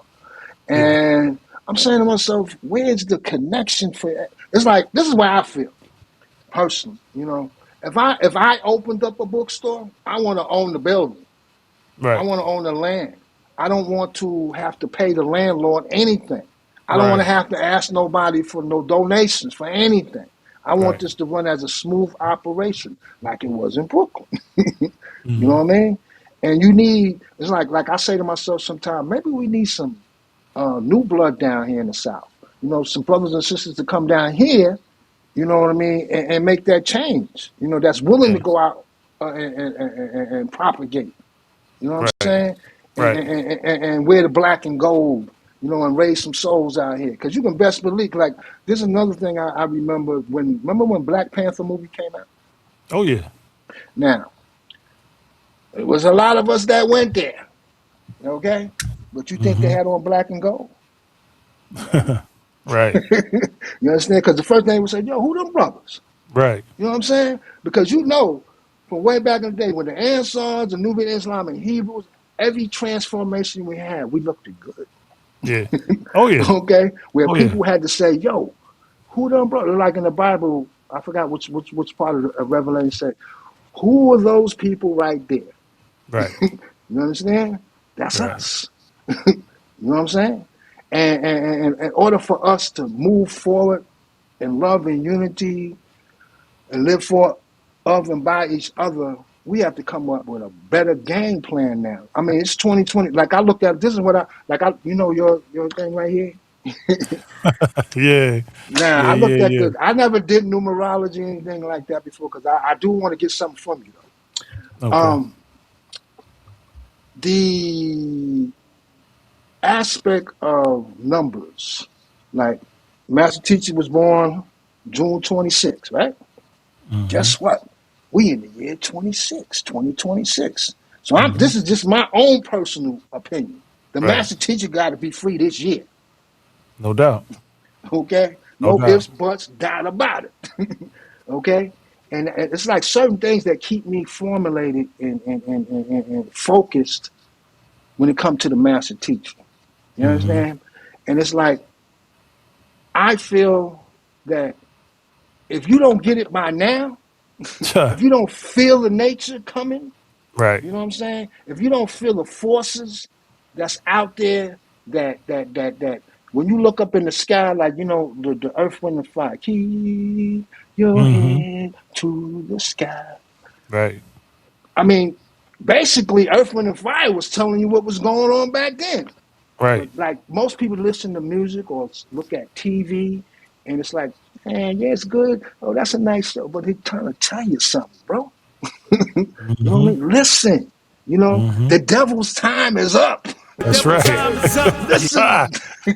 Yeah. And I'm saying to myself, where's the connection for it? It's like this is where I feel personally. If I opened up a bookstore, I want to own the building. I Right. want to own the land. I don't want to have to pay the landlord anything. I don't want to Right. have to ask nobody for no donations for anything. I want Right. this to run as a smooth operation, like it was in Brooklyn. You know Mm-hmm. what I mean? And it's like I say to myself sometimes, maybe we need some new blood down here in the South. Some brothers and sisters to come down here, You know what I mean? And make that change. That's willing to Yeah. go out and propagate. You know what I'm Right. saying? And, Right. and, and wear the black and gold, and raise some souls out here. Because you can best believe, like, this is another thing I remember when Black Panther movie came out? Oh yeah. Now, it was a lot of us that went there, okay? But you think they Mm-hmm. had on black and gold? No. Right. You understand? Because the first thing we said, yo, who them brothers? Right. You know what I'm saying? Because from way back in the day, when the Ansars, the Nubian Islam, and Hebrews, every transformation we had, we looked good. Yeah. Oh yeah. Okay? Where Oh yeah. people had to say, yo, who them brothers? Like in the Bible, I forgot which part of the Revelation said, who are those people right there? Right. You understand? That's Right. us. You know what I'm saying? And in order for us to move forward in love and unity and live for, of, and by each other, we have to come up with a better game plan now. I mean, it's 2020. Like I looked at this is what your thing right here. Yeah. Now Yeah. I Yeah. looked at Yeah. I never did numerology or anything like that before because I do want to get something from you though. Okay. The aspect of numbers, like Master Teacher was born June 26th, right? Mm-hmm. Guess what? We in the year 2026. So Mm-hmm. this is just my own personal opinion. The Right. Master Teacher got to be free this year, No doubt. okay? No No doubt. ifs, buts, doubt about it, okay? And it's like certain things that keep me formulated and focused when it comes to the Master Teacher. You Mm-hmm. understand? And it's like, I feel that if you don't get it by now, if you don't feel the nature coming, Right. you know what I'm saying? If you don't feel the forces that's out there that when you look up in the sky, like the earth, wind, and fire, keep your Mm-hmm. head to the sky. Right. I mean, basically, Earth, Wind, and Fire was telling you what was going on back then. Right. But like most people listen to music or look at TV, and it's like, man, yeah, it's good. Oh, that's a nice show, but they're trying to tell you something, bro. You know what I Mm-hmm. mean? Listen. Mm-hmm. The devil's time is up. That's right. Listen.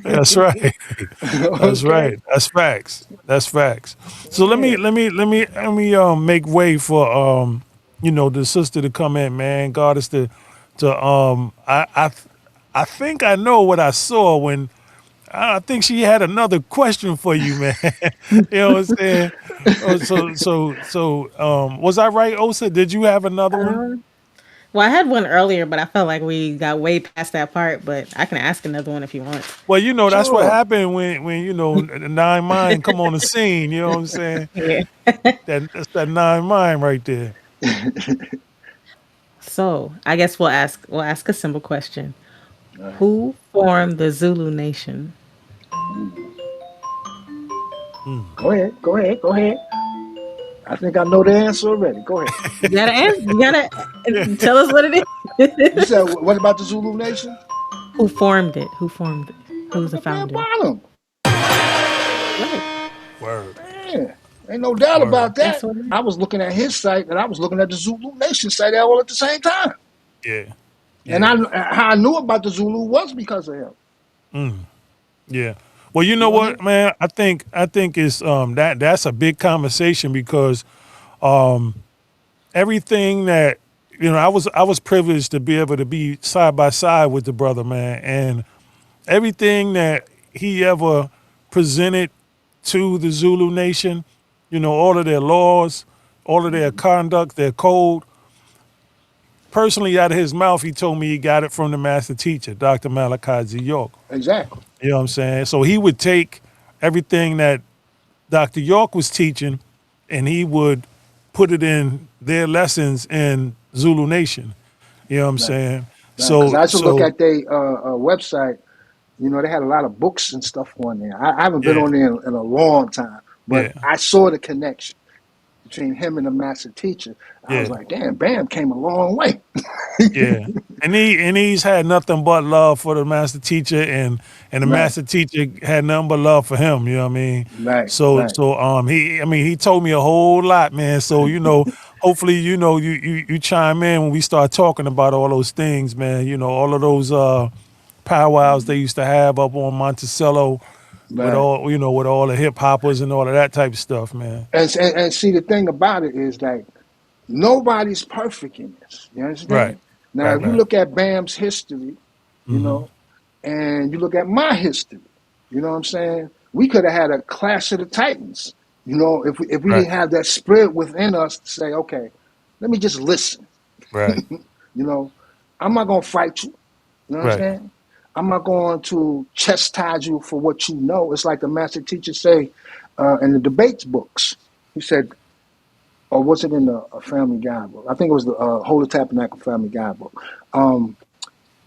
Yeah. That's right. That's Okay. right. That's facts. That's facts. So let me Yeah. let me let me let me make way for the sister to come in, man. Goddess to I think I know what I saw when I think she had another question for you, man. You know what I'm saying? Oh, was I right, Osa? Did you have another one? Um, well, I had one earlier, but I felt like we got way past that part. But I can ask another one if you want. Well, that's what Sure. happened when the nine mind come on the scene. You know what I'm saying? Yeah. That's that nine mind right there. So I guess we'll ask a simple question. All right. Who formed the Zulu nation? Mm. Go ahead. Go ahead. Go ahead. I think I know the answer already. Go ahead. You gotta answer. You gotta Yeah. tell us what it You is. said, what about the Zulu Nation? Who formed it? Who formed it? Who's the The man founder? Bonham. Right. Word. Man, ain't no doubt Word. about That's that. what it is. I was looking at his site and I was looking at the Zulu Nation site all at the same time. Yeah. And Yeah. how I knew about the Zulu was because of him. Mm. Yeah. Well, you You know know what I mean? what, man? I think it's that's a big conversation because everything that I was privileged to be able to be side by side with the brother, man, and everything that he ever presented to the Zulu Nation, all of their laws, all of their Mm-hmm. conduct, their code. Personally, out of his mouth, he told me he got it from the master teacher, Dr. Malachi Z. York. Exactly. You know what I'm saying? So he would take everything that Dr. York was teaching and he would put it in their lessons in Zulu Nation. You know what I'm Right. saying? Right. Because So I used to look so at their website. They had a lot of books and stuff on there. I haven't been yeah, on there in a long time, but yeah, I saw the connection between him and the master teacher. I was Yeah. like, damn, Bam came a long way. Yeah. He's had nothing but love for the master teacher, and the Right, master teacher had nothing but love for him, you know what I mean? right, right. He told me a whole lot, man. So, hopefully, you chime in when we start talking about all those things, man. All of those powwows they used to have up on Monticello with Right. with all the hip hoppers and all of that type of stuff, man. And see, the thing about it is that nobody's perfect in this. You Right. understand? Now, Right, if you right. look at Bam's history, you Mm-hmm. know, and you look at my history, you know what I'm saying? We could have had a clash of the Titans, if we Right. didn't have that spirit within us to say, okay, let me just listen. Right. You know, I'm not gonna fight you. You Right. understand? I'm not going to chastise you for what you know. It's like the master teacher say in the debates books. He said, or was it in the Family Guidebook? I think it was the Holy Tabernacle Family Guidebook. Um,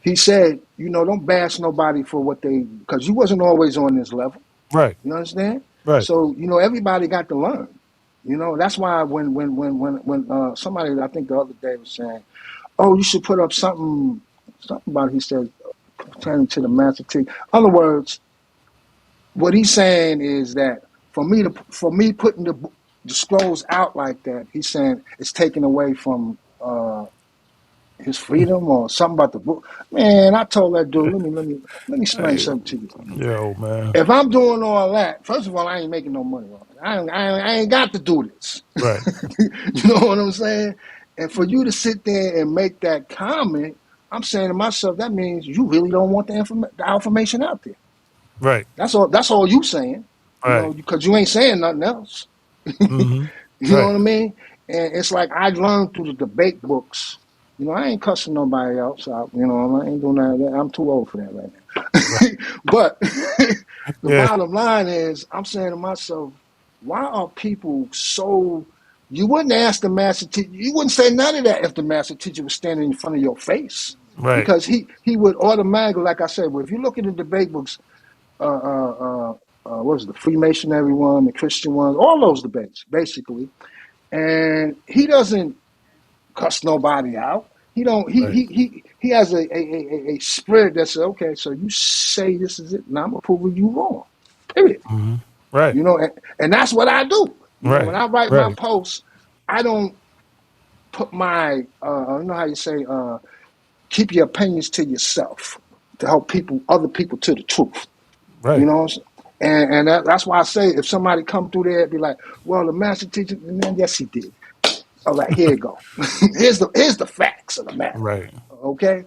he said, don't bash nobody for what they, because you wasn't always on this level. Right. You understand? Right. So everybody got to learn. That's why when somebody, I think the other day, was saying, "Oh, you should put up something about," he said, pertaining to the master teacher. In other words, what he's saying is that for me putting the scrolls out like that, he's saying it's taken away from his freedom or something about the book. Man, I told that dude, let me explain Hey, something to you. yo, man. If I'm doing all that, first of all, I ain't making no money on it. I ain't got to do this. Right. You know what I'm saying? And for you to sit there and make that comment, I'm saying to myself, that means you really don't want the information out there. Right. That's all. That's all you saying. Right. Because you ain't saying nothing else. Mm-hmm. You know Right. what I mean? And it's like I learned through the debate books. I ain't cussing nobody else out. I ain't doing that. I'm too old for that right Right. now. But the Yeah. bottom line is, I'm saying to myself, why are people so? You wouldn't ask the master teacher. You wouldn't say none of that if the master teacher was standing in front of your face, Right. because he would automatically, like I said, well, if you look at the debate books, what was it, the Freemasonry one, the Christian one, all those debates, basically. And he doesn't cuss nobody out. He don't. Right. He has a spirit that says, okay, so you say this is it, and I'm gonna prove you wrong. Period. Mm-hmm. Right. And that's what I do. When Right. I write my Right. posts, I don't put my, how you say, keep your opinions to yourself to help other people to the truth. You Right. know what I'm saying? And that's why I say, if somebody come through there and be like, well, the master teacher, man, yes, he did. All right, here you go. here's the facts of the matter. Right. Okay?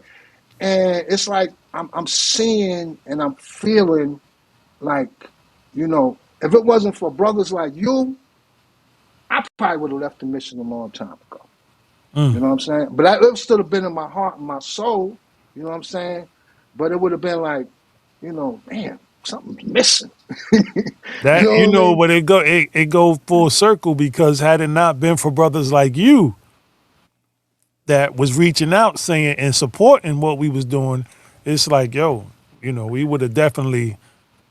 And it's like I'm seeing and I'm feeling like, if it wasn't for brothers like you, I probably would have left the mission a long time ago. You Mm. know what I'm saying? But it would still have been in my heart and my soul. You know what I'm saying? But it would have been like, man, something's missing. You That know what I mean? but it go full circle, because had it not been for brothers like you that was reaching out, saying and supporting what we was doing, it's like, yo, we would have definitely,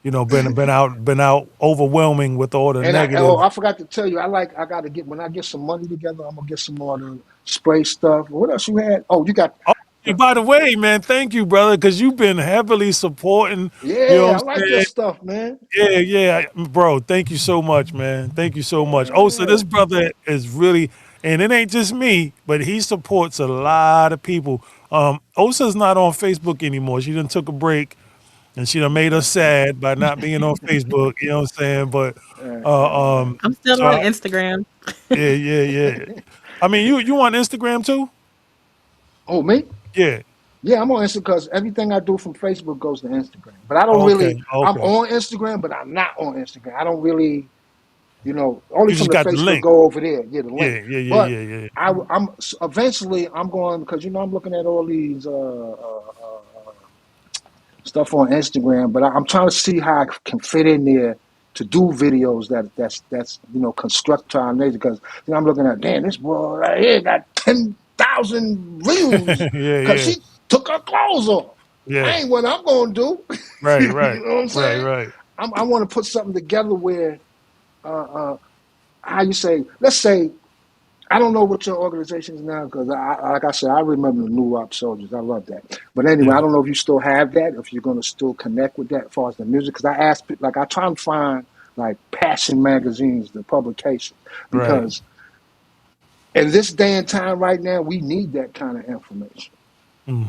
been out overwhelming with all the And negative. I forgot to tell you, I gotta get, when I get some money together, I'm gonna get some more of the spray stuff. What else you had? Oh, you got Oh, hey, by the way, man, thank you, brother, because you've been heavily supporting. You know yeah, I what I'm like your saying? stuff, man. Yeah, yeah, bro. Thank you so much, man. Thank you so much. Oh, so Yeah. this brother is really, and it ain't just me, but he supports a lot of people. Osa's not on Facebook anymore. She done took a break, and she done made us sad by not being on Facebook. You know what I'm saying? But Right. I'm still so on Instagram. yeah, yeah, yeah. I mean, you on Instagram too? Oh, me? Yeah. Yeah, I'm on Instagram because everything I do from Facebook goes to Instagram. But I don't Okay. really. I'm Okay. on Instagram, but I'm not on Instagram. I don't really. Only You from just the got the Facebook link. go over there. Yeah, the link. Yeah, yeah, yeah, But yeah, yeah. I'm eventually I'm going, because I'm looking at all these stuff on Instagram, but I'm trying to see how I can fit in there to do videos that's construct to our nature. Because I'm looking at, damn, this boy right here got 10,000 views Yeah, because yeah, she took her clothes off. yeah. I ain't what I'm gonna do. Right, You right, know what I'm right, saying? right. I want to put something together where uh, uh, how you say, let's say, I don't know what your organization is now because, like I said, I remember the New Rock Soldiers. I love that. But anyway, I Yeah. don't know if you still have that, if you're going to still connect with that as far as the music. Because I asked, like, I try and find like Passion magazines, the publication, Right. because in this day and time right now, we need that kind of information.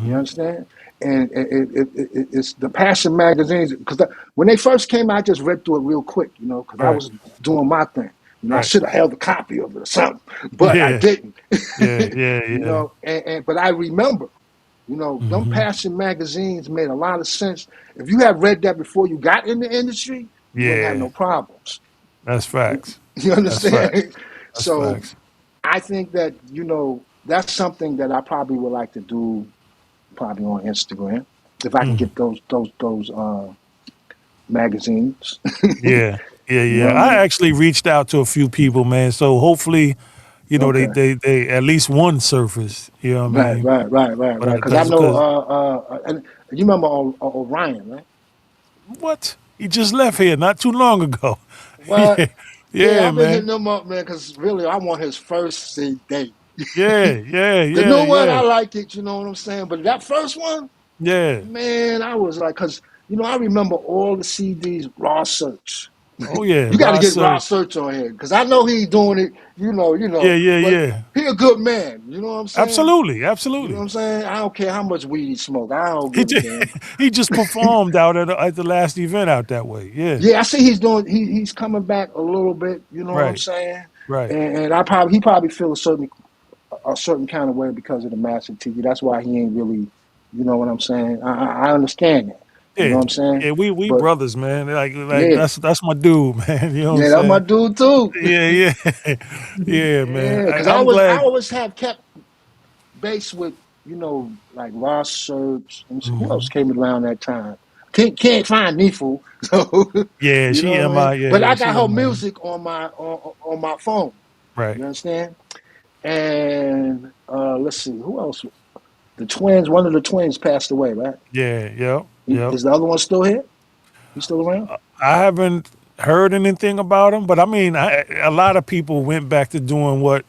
You Mm-hmm. understand? And it's the Passion magazines because when they first came out, I just read through it real quick, because I Right. was doing my thing. I Right. should have held a copy of it or something, but I Yeah. didn't. Yeah. Yeah. Yeah. But I remember, them Mm-hmm. Passion magazines made a lot of sense. If you have read that before you got in the industry, you wouldn't have Yeah. no problems. That's You, facts. you That's facts. understand? That's So facts. I think that that's something that I probably would like to do, probably on Instagram, if I can Mm. get those magazines. Yeah. Yeah. You know Yeah. what I I mean? actually reached out to a few people, man. So hopefully, Okay. they at least one surface. You know what I Right, mean? right, right, right, right. But Because I know, because and you remember Orion, right? what? He just left here not too long ago. What? Yeah. Yeah, Yeah, I've been man. hitting him up, man, because really, I want his first CD. Yeah. Yeah. The Yeah. new one, Yeah. I like it, you know what I'm saying? But that first one, Yeah. man, I was like, because, I remember all the CDs, Raw Search. Oh yeah. You got to Raw get Raw search. Search on here, because I know he's doing it, Yeah. Yeah. but Yeah. he a good man, you know what I'm saying? Absolutely. You know what Absolutely. I'm saying? I don't care how much weed he smoke. I don't He give a just, damn. he just performed out at the last event out that way. Yeah. Yeah, I see he's doing. He's coming back a little bit. You know what I'm Right. saying? Right. And he probably feel a certain kind of way because of the massive TV. That's why he ain't really. You know what I'm saying? I understand that. You know Yeah. what I'm saying? Yeah. We But brothers, man. Like yeah, that's my dude, man. You know what I'm yeah, that's my saying? dude too. Yeah. Yeah. Yeah, man. Yeah, because I I'm always I glad. always have kept base with like Ross Search. Let me see who else Hmm. came around that time. Can't find Neeful, so Yeah. you She know what I mean. MI. Yeah. But Yeah. I got She her MI. music on my phone. Right. You understand? And let's see who else. The twins. One of the twins passed away, right? Yeah. Yep. Yep. Is the other one still here? He's still around? I haven't heard anything about him, but I mean, a lot of people went back to doing what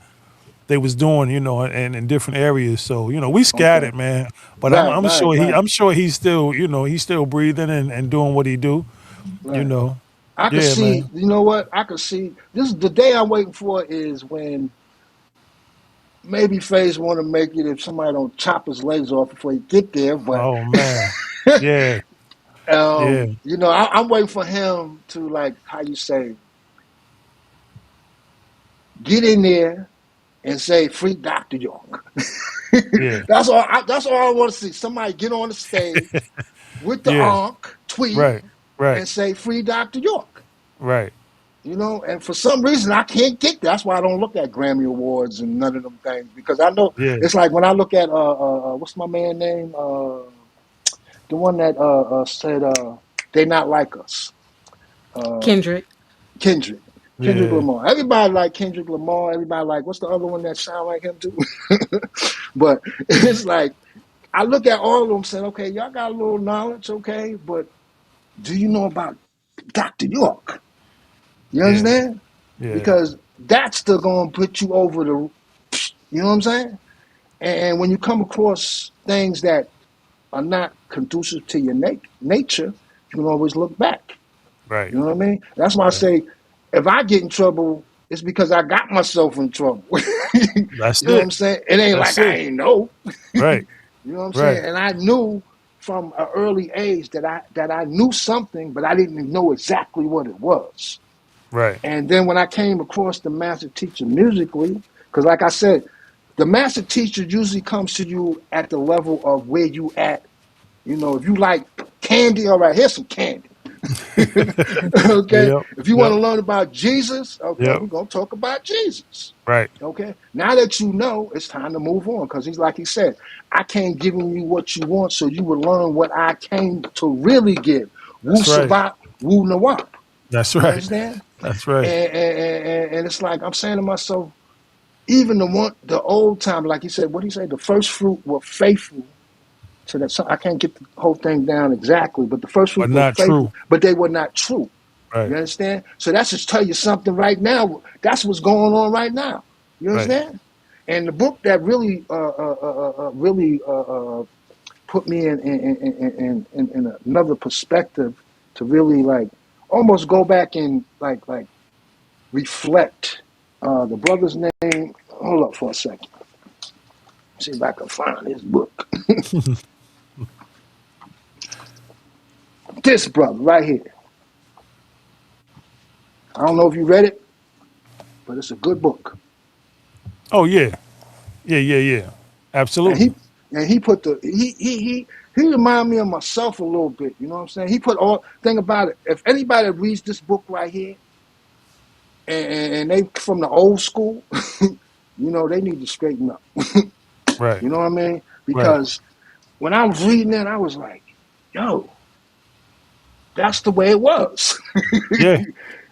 they was doing, in different areas. So we Okay. scattered, man. But I'm Right, I'm right, sure right, I'm sure he's still he's still breathing and doing what he do. You right. know, I could yeah, see. man. You know what? I could see. This is the day I'm waiting for. Is when maybe Faze want to make it if somebody don't chop his legs off before he get there. But Oh man, yeah, yeah, I'm waiting for him to, like, how you say, get in there and say free Dr. York. yeah, That's all I want to see. Somebody get on the stage with the yeah. Ankh tweet Right, right, and say free Dr. York. right. And for some reason I can't get there. That's why I don't look at Grammy Awards and none of them things, because I know Yeah, it's like when I look at what's my man name, the one that said they not like us, uh, Kendrick. Kendrick. Kendrick yeah. Lamar. Everybody like Kendrick Lamar. Everybody like, what's the other one that sound like him too? But it's like I look at all of them saying, okay, y'all got a little knowledge, okay, but do you know about Dr. York? You Yeah, understand? yeah. Because that's still going to put you over the, you know what I'm saying? And when you come across things that are not conducive to your nature, you can always look back. Right, You know what I mean? That's why I right. say, if I get in trouble, it's because I got myself in trouble. You That's know what I'm it. saying? It ain't That's like I it. ain't know. Right, You know what I'm saying? right, And I knew from an early age that I knew something, but I didn't know exactly what it was. right, And then when I came across the master teacher musically, because like I said, the master teacher usually comes to you at the level of where you at. If you like candy, all right, here's some candy. Okay. yep, If you want yep, to learn about Jesus, okay, yep. we're gonna talk about Jesus. Right. Okay. Now that you know, it's time to move on, because he's like he said, I can't give you what you want, so you will learn what I came to really give. Wu That's right. Sabat, Wu Nawab. That's You right. understand? That's right. And it's like I'm saying to myself, even the old time, like he said, what he said, the first fruit were faithful to that. So I can't get the whole thing down exactly, but the first But fruit were not faithful, true. but they were not true. Right. You understand? So that's just tell you something right now. That's what's going on right now. You Right. understand? And the book that really, really put me in another perspective to really like almost go back and like reflect. The brother's name. Hold up for a second. See if I can find his book. This brother right here. I don't know if you read it, but it's a good book. Oh yeah. Yeah. Yeah. Yeah. And Absolutely. he put the he reminded me of myself a little bit. You know what I'm saying? He put all thing about it. If anybody reads this book right here, and they from the old school, they need to straighten up. Right. You know what I mean? Right. Because when I was reading it, I was like, yo, that's the way it was. Yeah.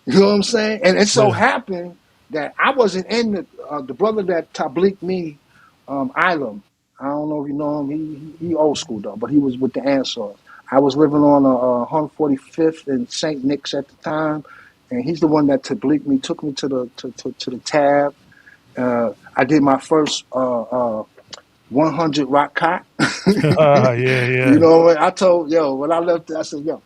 You know what I'm saying? And it so Yeah. happened that I wasn't in the brother that tablik me, Ilam. I don't know if you know him. He old school though, but he was with the Ansars. I was living on 145th in St. Nick's at the time, and he's the one that tablik me, took me to the tab. I did my first 100 rock cot. Yeah. You Yeah. know what I told when I left there, I said, yo,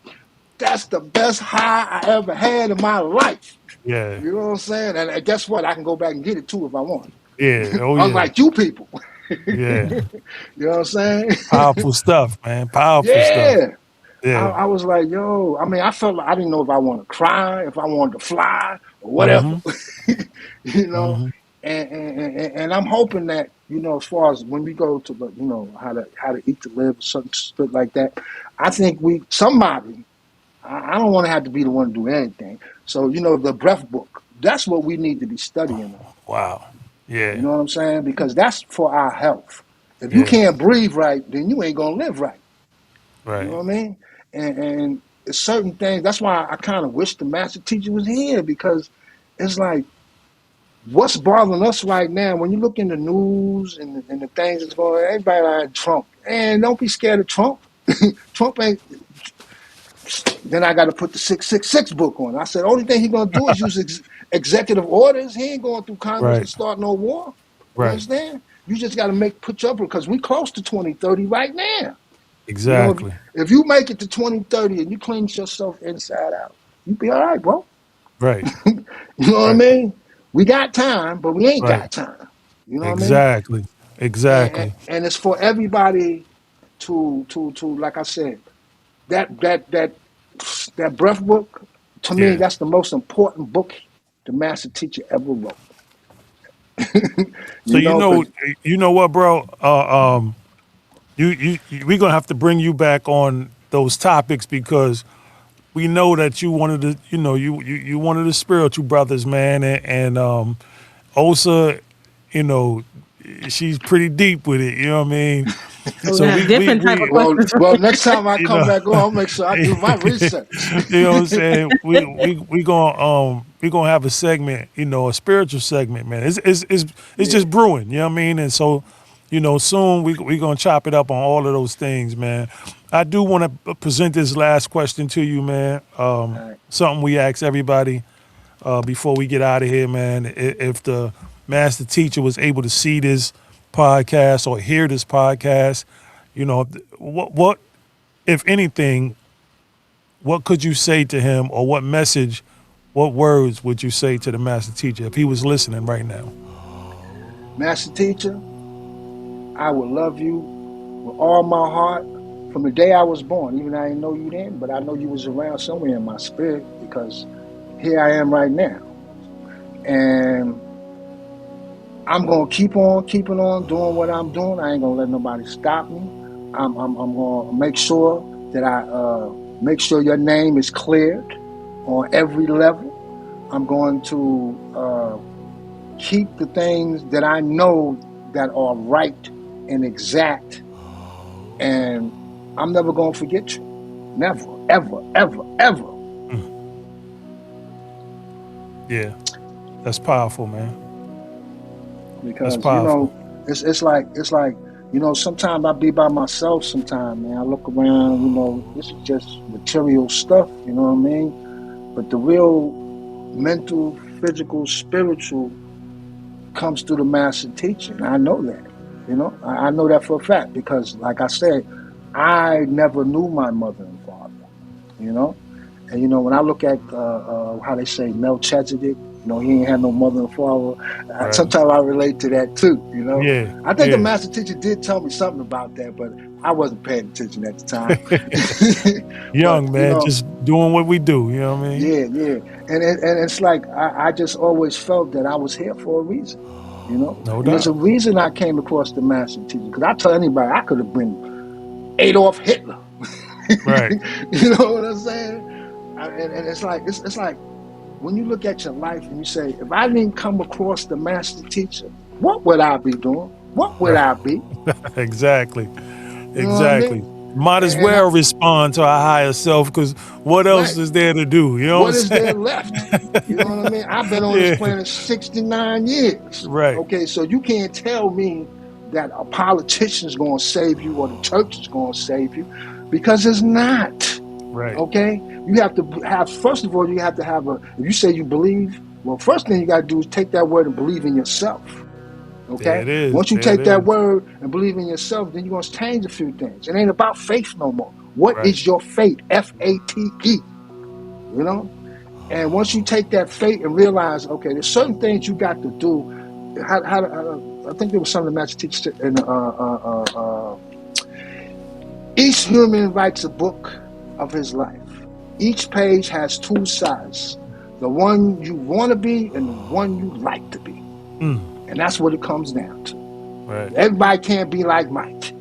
that's the best high I ever had in my life. Yeah. You know what I'm saying? And guess what? I can go back and get it too if I want. Yeah. Oh yeah. Unlike you people. Yeah. You know what I'm saying? Powerful stuff, man. Powerful stuff. Yeah. I, Yeah. I was like, yo, I mean, I felt like I didn't know if I want to cry, if I wanted to fly, or whatever. Mm-hmm. you know, Mm-hmm. and I'm hoping that, as far as when we go to the, how to eat to live, something stuff like that, I think somebody, I don't want to have to be the one to do anything. So, the breath book, that's what we need to be studying on. Wow. You Yeah. know what I'm saying? Because that's for our health. If you Yeah. can't breathe right, then you ain't gonna live right. You know Right. what I mean? And it's certain things. That's why I kind of wish the master teacher was here, because it's like what's bothering us right now. When you look in the news and the things that's going on, everybody like Trump. And don't be scared of Trump. Trump ain't. Then I got to put the 666 book on. I said, only thing he's gonna do is use executive orders. He ain't going through Congress to Right. start no war. You Right. understand? You just got to put you up because we close to 2030 right now. If, Exactly. if you make it to 2030 and you clean yourself inside out, you be all right, bro. Right. You know what I Right. mean? We got time, but we ain't Right. got time. You know what I mean? Exactly. And, Exactly. and it's for everybody to like I said, that that that that breath book, to me, Yeah. that's the most important book the master teacher ever wrote. So Because you know what, bro? We're gonna have to bring you back on those topics because we know that you one of the you one of the spiritual brothers, man, and Osa, you know, she's pretty deep with it. You know what I mean? So we So have different type of we well, questions. well, next time I you come know. back on, I'll make sure I do my research. You know what I'm saying? We gonna have a segment, a spiritual segment, man. It's Yeah. just brewing, you know what I mean? And so, soon we gonna chop it up on all of those things, man. I do want to present this last question to you, man. All right. Something we ask everybody before we get out of here, man. If the master teacher was able to see this podcast or hear this podcast, what if anything, what could you say to him, or what message, what words would you say to the master teacher if he was listening right now? Master teacher, I will love you with all my heart from the day I was born. Even I didn't know you then, but I know you was around somewhere in my spirit because here I am right now. And I'm gonna keep on keeping on doing what I'm doing. I ain't gonna let nobody stop me. I'm gonna make sure that I make sure your name is cleared on every level. I'm going to keep the things that I know that are right and exact, and I'm never gonna forget you. Never, ever, ever, ever. Yeah, that's powerful, man. That's Because powerful. it's like sometimes I be by myself. Sometimes, man, I look around. This is just material stuff. You know what I mean? But the real mental, physical, spiritual comes through the master teaching. I know that. I know that for a fact because, like I said, I never knew my mother and father. And when I look at how they say Melchizedek, he ain't had no mother and father. Right. Sometimes I relate to that too. Yeah. I think the Yeah. master teacher did tell me something about that, but I wasn't paying attention at the time. But Young man, just doing what we do. You know what I mean? yeah, yeah, and it's like I just always felt that I was here for a reason. No And there's a doubt. reason I came across the master teacher because I tell anybody I could have been Adolf Hitler. Right. You know what I'm saying? And it's like when you look at your life and you say, if I didn't come across the master teacher, what would I be doing? What would Right. I be? Exactly. You know what I Exactly. mean? Might as And well respond to our higher self because what else right, is there to do? You know what I'm what is there saying? left? You know what I mean? I've been on this Yeah. planet 69 years. Right. Okay, so you can't tell me that a politician's going to save you or the church is going to save you because it's not. Right. Okay, you have to have, first of all, you have to have if you say you believe, well, first thing you got to do is take that word and believe in yourself. There Okay, it is. once you There it take that is. word and believe in yourself, then you're going to change a few things. It ain't about faith no more. What Right. is your faith? FATE. And once you take that faith and realize, okay, there's certain things you got to do. I think there was something the master teacher in each human writes a book of his life. Each page has two sides, the one you want to be and the one you like to be. And that's what it comes down to. Right. Everybody can't be like Mike.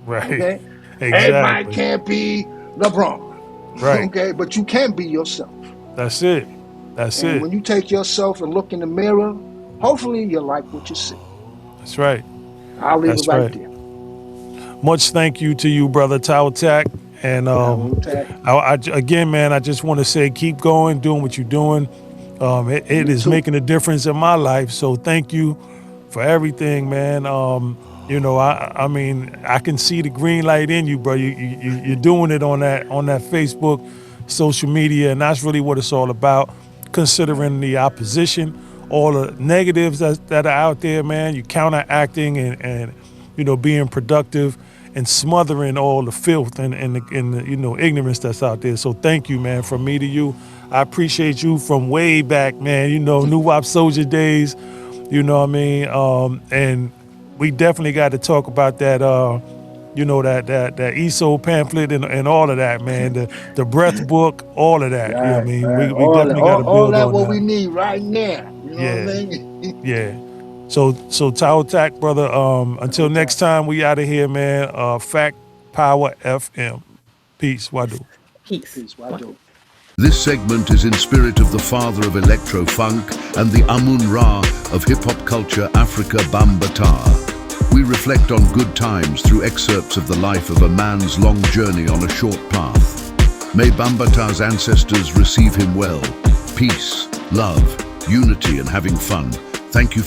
Right. Okay? Everybody Exactly. can't be LeBron. Right. Okay? But you can be yourself. That's it. That's And it. when you take yourself and look in the mirror, hopefully you like what you see. That's right. I'll leave it That's right right. there. Much thank you to you, brother Tautak. And again, man, I just want to say, keep going, doing what you're doing. It You is too. making a difference in my life. So thank you for everything, man. I mean, I can see the green light in you, bro. You're doing it on that Facebook, social media, and that's really what it's all about. Considering the opposition, all the negatives that are out there, man, you're counteracting and being productive and smothering all the filth and the ignorance that's out there. So thank you, man, from me to you. I appreciate you from way back, man. New Wop Soldier days. You know what I mean? And we definitely got to talk about that. That ESO pamphlet and all of that, man. The breath book, all of that. You know what I Right, mean? right. We All that, definitely got to all build that on what we that. need right now. You know what Yeah, I mean? yeah. So Tao Tak, brother. Until next time, we out of here, man. Fact Power FM. Peace. Wadu. Peace. Peace. Why do? This segment is in spirit of the father of electro funk and the Amun Ra of hip-hop culture, Afrika Bambaataa. We reflect on good times through excerpts of the life of a man's long journey on a short path. May Bambaataa's ancestors receive him well. Peace, love, unity and having fun. Thank you.